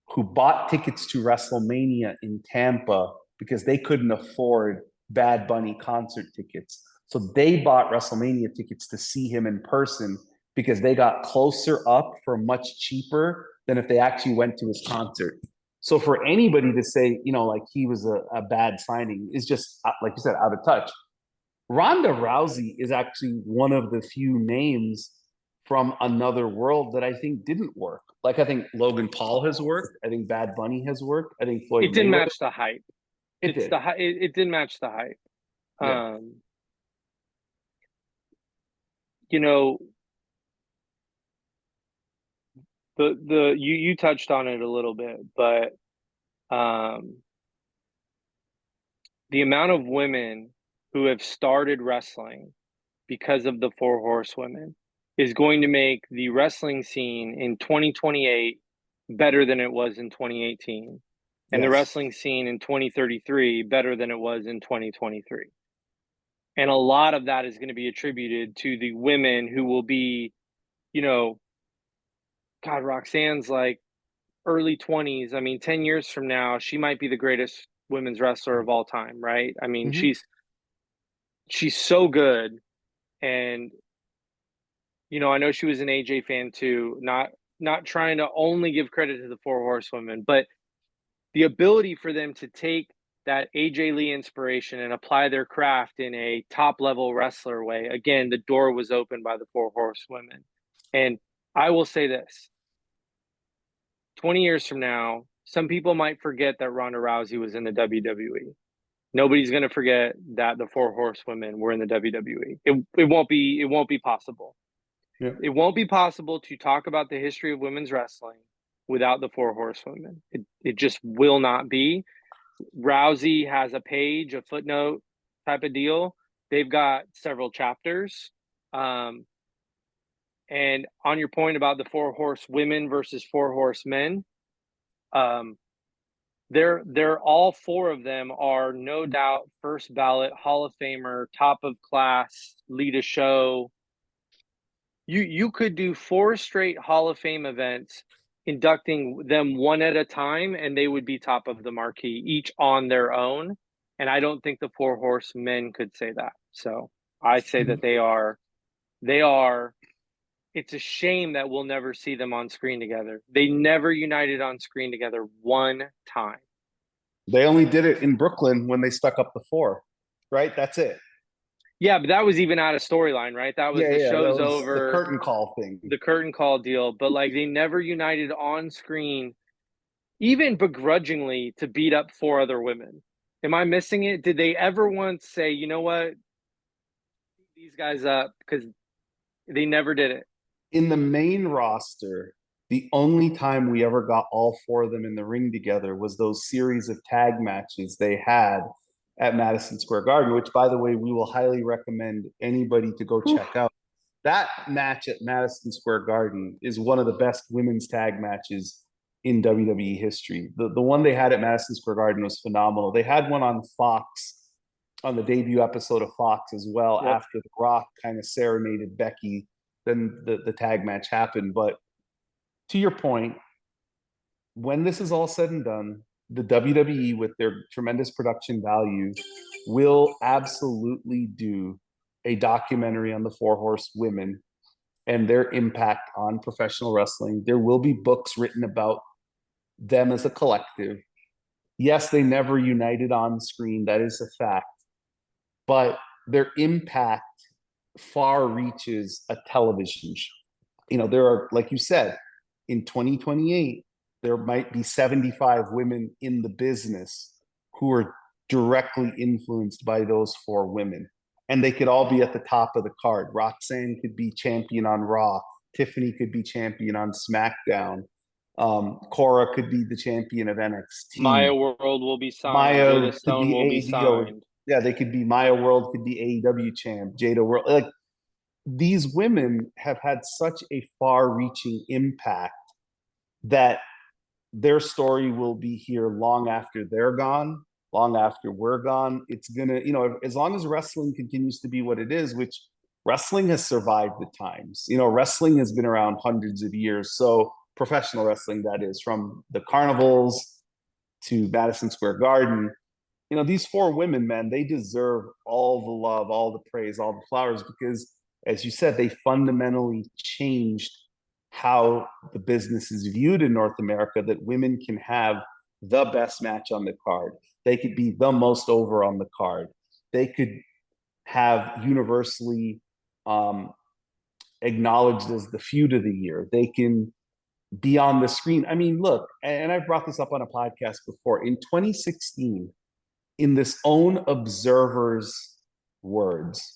who bought tickets to WrestleMania in Tampa because they couldn't afford Bad Bunny concert tickets. So they bought WrestleMania tickets to see him in person because they got closer up for much cheaper than if they actually went to his concert. So for anybody to say, like he was a bad signing is just, like you said, out of touch. Ronda Rousey is actually one of the few names from another world that I think didn't work. Like I think Logan Paul has worked. I think Bad Bunny has worked. I think Floyd It didn't Mayweather. match the hype. It did. It didn't match the hype. Yeah. Um, you know, you touched on it a little bit, but um the amount of women who have started wrestling because of the Four Horsewomen is going to make the wrestling scene in 2028 better than it was in 2018, and the Yes. wrestling scene in 2033 better than it was in 2023. And a lot of that is going to be attributed to the women who will be, you know, God, Roxanne's like early 20s. I mean, 10 years from now, she might be the greatest women's wrestler of all time, right? I mean, Mm-hmm. she's so good. And I know she was an AJ fan too. Not trying to only give credit to the Four Horsewomen, but the ability for them to take that AJ Lee inspiration and apply their craft in a top level wrestler way. Again, the door was opened by the Four Horsewomen. And I will say this, 20 years from now, some people might forget that Ronda Rousey was in the WWE. Nobody's going to forget that the Four Horsewomen were in the WWE. It won't be possible. Yeah. It won't be possible to talk about the history of women's wrestling without the Four Horsewomen. It just will not be. Rousey has a page, a footnote type of deal. They've got several chapters. And on your point about the Four Horsewomen versus Four Horsemen, um, they're all four of them are no doubt first ballot Hall of Famer, top of class, lead a show. You could do 4 straight Hall of Fame events, inducting them one at a time, and they would be top of the marquee, each on their own. And I don't think the Four Horsemen could say that. So I say that they are. It's a shame that we'll never see them on screen together. They never united on screen together one time. They only did it in Brooklyn when they stuck up the four, right? That's it. Yeah, but that was even out of storyline, right? That was Yeah, the yeah. That show's was the over, curtain call thing. the curtain call deal. But like they never united on screen, even begrudgingly, to beat up 4 other women. Am I missing it? Did they ever once say, you know what, these guys up? Because they never did it. In the main roster, the only time we ever got all four of them in the ring together was those series of tag matches they had at Madison Square Garden, which, by the way, we will highly recommend anybody to go Whew. check out. That match at Madison Square Garden is one of the best women's tag matches in WWE history. The one they had at Madison Square Garden was phenomenal. They had one on Fox on the debut episode of Fox as well Yep. after The Rock kind of serenaded Becky. Then the tag match happened. But to your point, when this is all said and done, the WWE, with their tremendous production value, will absolutely do a documentary on the Four Horsewomen and their impact on professional wrestling. There will be books written about them as a collective. Yes, they never united on screen. That is a fact. But their impact far reaches a television show. There are, like you said, in 2028, there might be 75 women in the business who are directly influenced by those four women. And they could all be at the top of the card. Roxanne could be champion on Raw. Tiffany could be champion on SmackDown. Cora could be the champion of Maya NXT. World will be signed. Maya Jada could Stone be will be AEW. signed. Yeah, they could be Maya World, could be AEW champ. Jada World. Like these women have had such a far-reaching impact that their story will be here long after they're gone, long after we're gone. It's gonna, as long as wrestling continues to be what it is, which wrestling has survived the times. Wrestling has been around hundreds of years. So professional wrestling, that is, from the carnivals to Madison Square Garden. These four women, man, they deserve all the love, all the praise, all the flowers, because as you said, they fundamentally changed how the business is viewed in North America, that women can have the best match on the card. They could be the most over on the card. They could have universally acknowledged as the feud of the year. They can be on the screen. I mean, look, and I've brought this up on a podcast before. In 2016, in this own observer's words,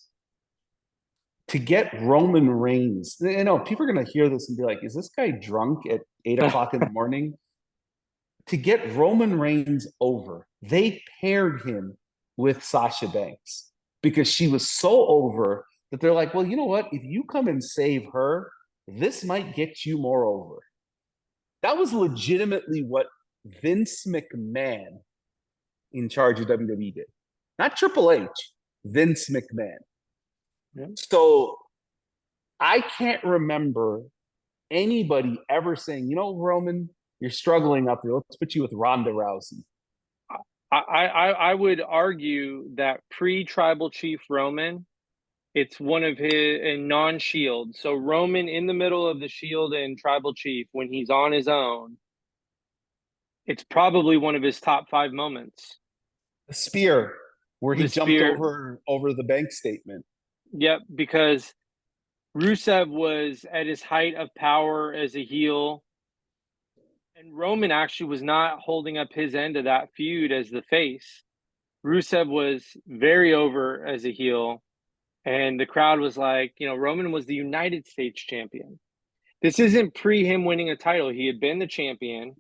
to get Roman Reigns, people are going to hear this and be like, is this guy drunk at 8 o'clock in the morning? To get Roman Reigns over, they paired him with Sasha Banks because she was so over that they're like, well, you know what? If you come and save her, this might get you more over. That was legitimately what Vince McMahon, in charge of WWE, did. Not Triple H, Vince McMahon. Yeah. So I can't remember anybody ever saying, Roman, you're struggling up there. Let's put you with Ronda Rousey. I would argue that pre-Tribal Chief Roman, it's one of his in non-Shield. So Roman in the middle of the Shield and Tribal Chief when he's on his own, it's probably one of his top 5 moments. The spear, where he The jumped spear. over the bank statement. Yep, because Rusev was at his height of power as a heel. And Roman actually was not holding up his end of that feud as the face. Rusev was very over as a heel. And the crowd was like, Roman was the United States champion. This isn't pre him winning a title. He had been the champion.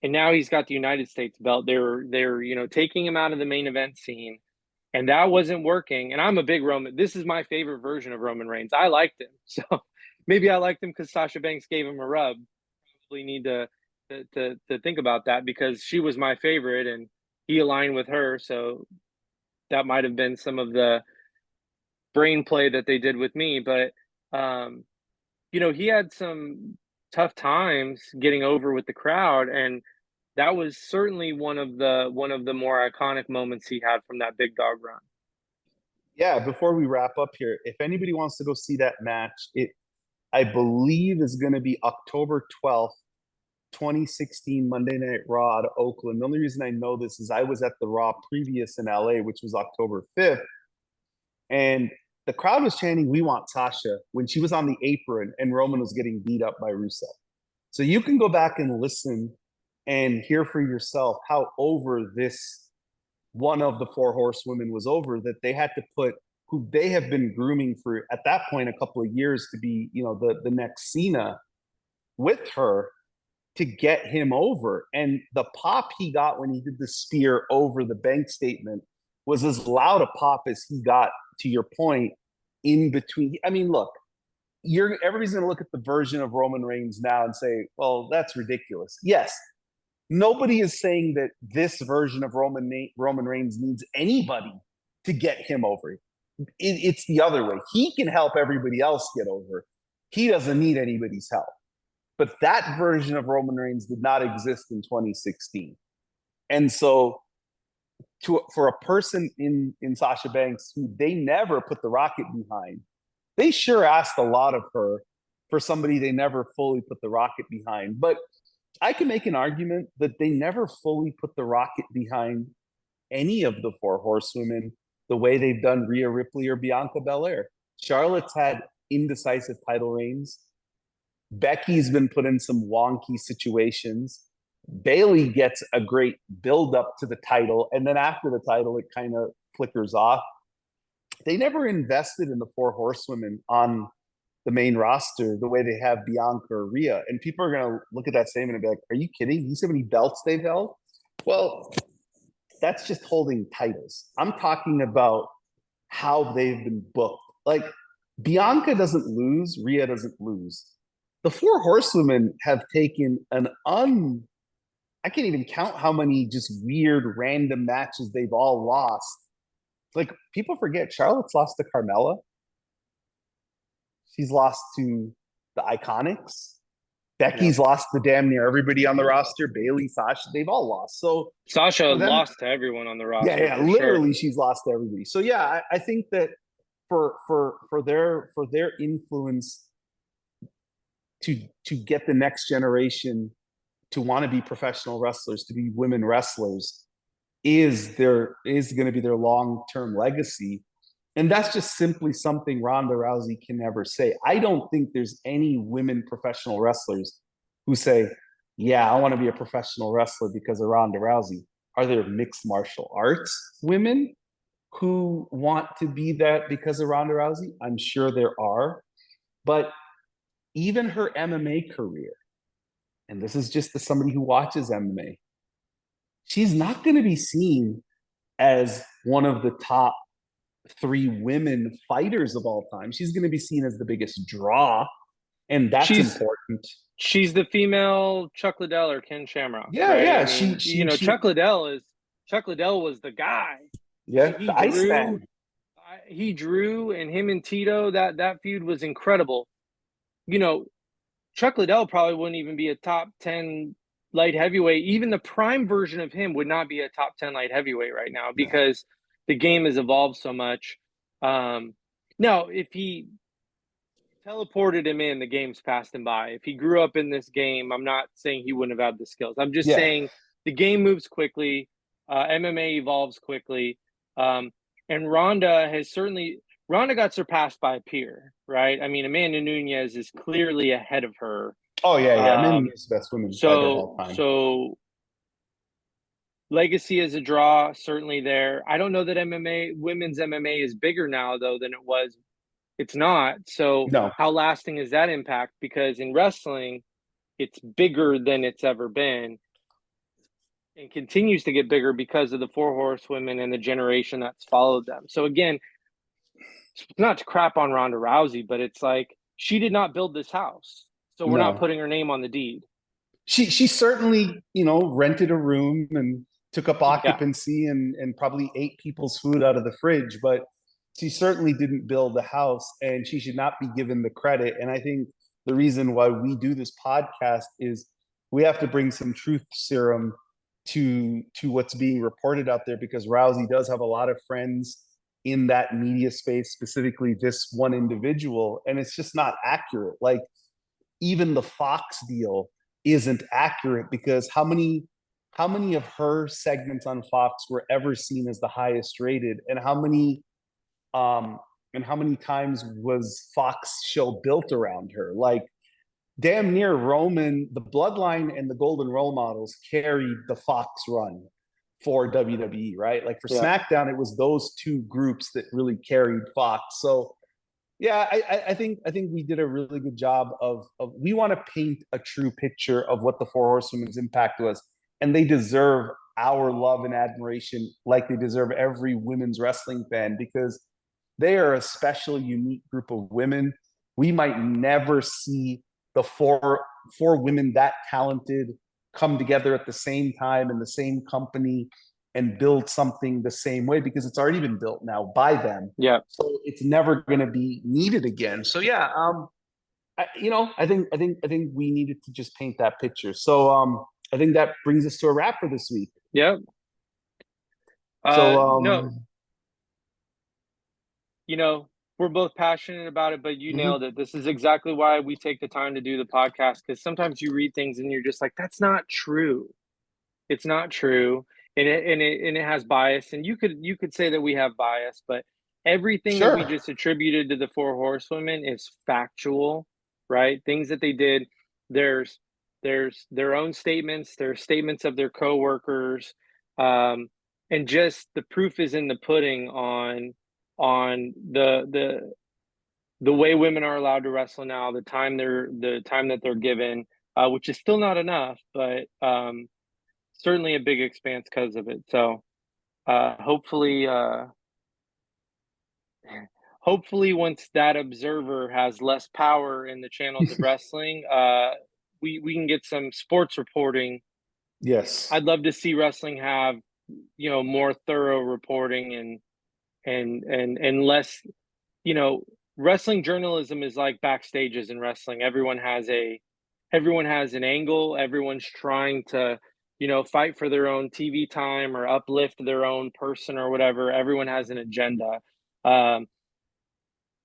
And now he's got the United States belt. They're taking him out of the main event scene. And that wasn't working. And I'm a big Roman. This is my favorite version of Roman Reigns. I liked him. So maybe I liked him because Sasha Banks gave him a rub. Probably need to think about that because she was my favorite and he aligned with her. So that might have been some of the brain play that they did with me. But, he had some tough times getting over with the crowd. And that was certainly one of the more iconic moments he had from that big dog run. Yeah, before we wrap up here, if anybody wants to go see that match, I believe is going to be October 12th, 2016 Monday Night Raw out of Oakland. The only reason I know this is I was at the Raw previous in LA, which was October 5th. And the crowd was chanting, "We want Sasha," when she was on the apron and Roman was getting beat up by Rusev. So you can go back and listen and hear for yourself how over this one of the four horsewomen was over, that they had to put who they have been grooming for at that point a couple of years to be, the next Cena with her to get him over. And the pop he got when he did the spear over the bank statement was as loud a pop as he got, to your point, in between. I mean, look, everybody's going to look at the version of Roman Reigns now and say, well, that's ridiculous. Yes, nobody is saying that this version of Roman Reigns needs anybody to get him over. It's the other way. He can help everybody else get over. He doesn't need anybody's help. But that version of Roman Reigns did not exist in 2016. And so for a person in Sasha Banks who they never put the rocket behind, they sure asked a lot of her for somebody they never fully put the rocket behind. But I can make an argument that they never fully put the rocket behind any of the four horsewomen the way they've done Rhea Ripley or Bianca Belair. Charlotte's had indecisive title reigns. Becky's been put in some wonky situations. Bailey gets a great build up to the title, and then after the title, it kind of flickers off. They never invested in the four horsewomen on the main roster the way they have Bianca or Rhea. And people are going to look at that statement and be like, are you kidding? You see how many belts they've held? Well, that's just holding titles. I'm talking about how they've been booked. Like, Bianca doesn't lose, Rhea doesn't lose. The four horsewomen have taken I can't even count how many just weird random matches they've all lost. Like, people forget Charlotte's lost to Carmella. She's lost to the Iconics. Becky's lost to damn near everybody on the roster. Bailey, Sasha, they've all lost. So Sasha for them, lost to everyone on the roster. yeah, literally, she's lost to everybody. So yeah, I think that for their influence to get the next generation to want to be professional wrestlers, to be women wrestlers, is going to be their long-term legacy. And that's just simply something Ronda Rousey can never say. I don't think there's any women professional wrestlers who say, yeah, I want to be a professional wrestler because of Ronda Rousey. Are there mixed martial arts women who want to be that because of Ronda Rousey? I'm sure there are. But even her MMA career, and this is just as somebody who watches MMA, she's not going to be seen as one of the top three women fighters of all time. She's going to be seen as the biggest draw, and that's important. She's the female Chuck Liddell or Ken Shamrock. Yeah, right? yeah. I mean, Chuck Liddell was the guy. Yeah, the Iceman. He drew, and him and Tito, that feud was incredible. Chuck Liddell probably wouldn't even be a top 10 light heavyweight. Even the prime version of him would not be a top 10 light heavyweight right now because the game has evolved so much. Now, if he teleported him in, the game's passed him by. If he grew up in this game, I'm not saying he wouldn't have had the skills. I'm just saying the game moves quickly. MMA evolves quickly. And Ronda got surpassed by a peer, right? I mean, Amanda Nunes is clearly ahead of her. Oh, yeah. Amanda Nunes is the best women fighter of all time. So legacy is a draw, certainly there. I don't know that women's MMA is bigger now, though, than it was. It's not. So how lasting is that impact? Because in wrestling, it's bigger than it's ever been and continues to get bigger because of the four horsewomen and the generation that's followed them. So again, it's not to crap on Ronda Rousey, but it's like she did not build this house. So we're not putting her name on the deed. She certainly, rented a room and took up occupancy and probably ate people's food out of the fridge, but she certainly didn't build the house, and she should not be given the credit. And I think the reason why we do this podcast is we have to bring some truth serum to what's being reported out there, because Rousey does have a lot of friends in that media space, specifically this one individual, and it's just not accurate. Like, even the Fox deal isn't accurate, because how many of her segments on Fox were ever seen as the highest rated, and how many times was Fox show built around her? Like, damn near Roman, the Bloodline and the Golden Role Models carried the Fox run for WWE, right? Like, for SmackDown, it was those two groups that really carried Fox. So yeah, I think we did a really good job of we want to paint a true picture of what the Four Horsewomen's impact was, and they deserve our love and admiration, like they deserve every women's wrestling fan, because they are a special, unique group of women. We might never see the four women that talented come together at the same time in the same company and build something the same way, because it's already been built now by them. Yeah. So it's never going to be needed again. So yeah, I think we needed to just paint that picture. So I think that brings us to a wrap for this week. Yeah. We're both passionate about it, but you nailed it. This is exactly why we take the time to do the podcast, because sometimes you read things and you're just like, that's not true. It's not true. And it has bias, and you could say that we have bias, but everything that we just attributed to the Four Horsewomen is factual, right? Things that they did. There's There's their own statements, there's statements of their coworkers, um, and just the proof is in the pudding on the way women are allowed to wrestle now, the time that they're given, which is still not enough, but certainly a big expanse because of it. So hopefully, hopefully, once that observer has less power in the channels of wrestling, we can get some sports reporting. Yes. I'd love to see wrestling have more thorough reporting and less wrestling journalism is like backstages in wrestling. Everyone has an angle. Everyone's trying to fight for their own TV time or uplift their own person or whatever. Everyone has an agenda. um,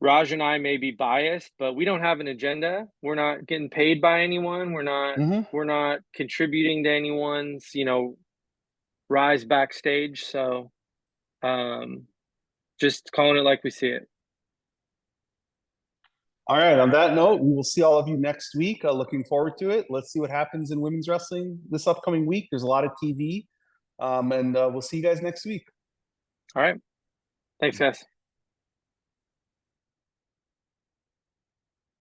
Raj and I may be biased, but we don't have an agenda. We're not getting paid by anyone. Hmm. We're not contributing to anyone's rise backstage. So um, just calling it like we see it. All right. On that note, we will see all of you next week. Looking forward to it. Let's see what happens in women's wrestling this upcoming week. There's a lot of TV, and we'll see you guys next week. All right. Thanks, guys.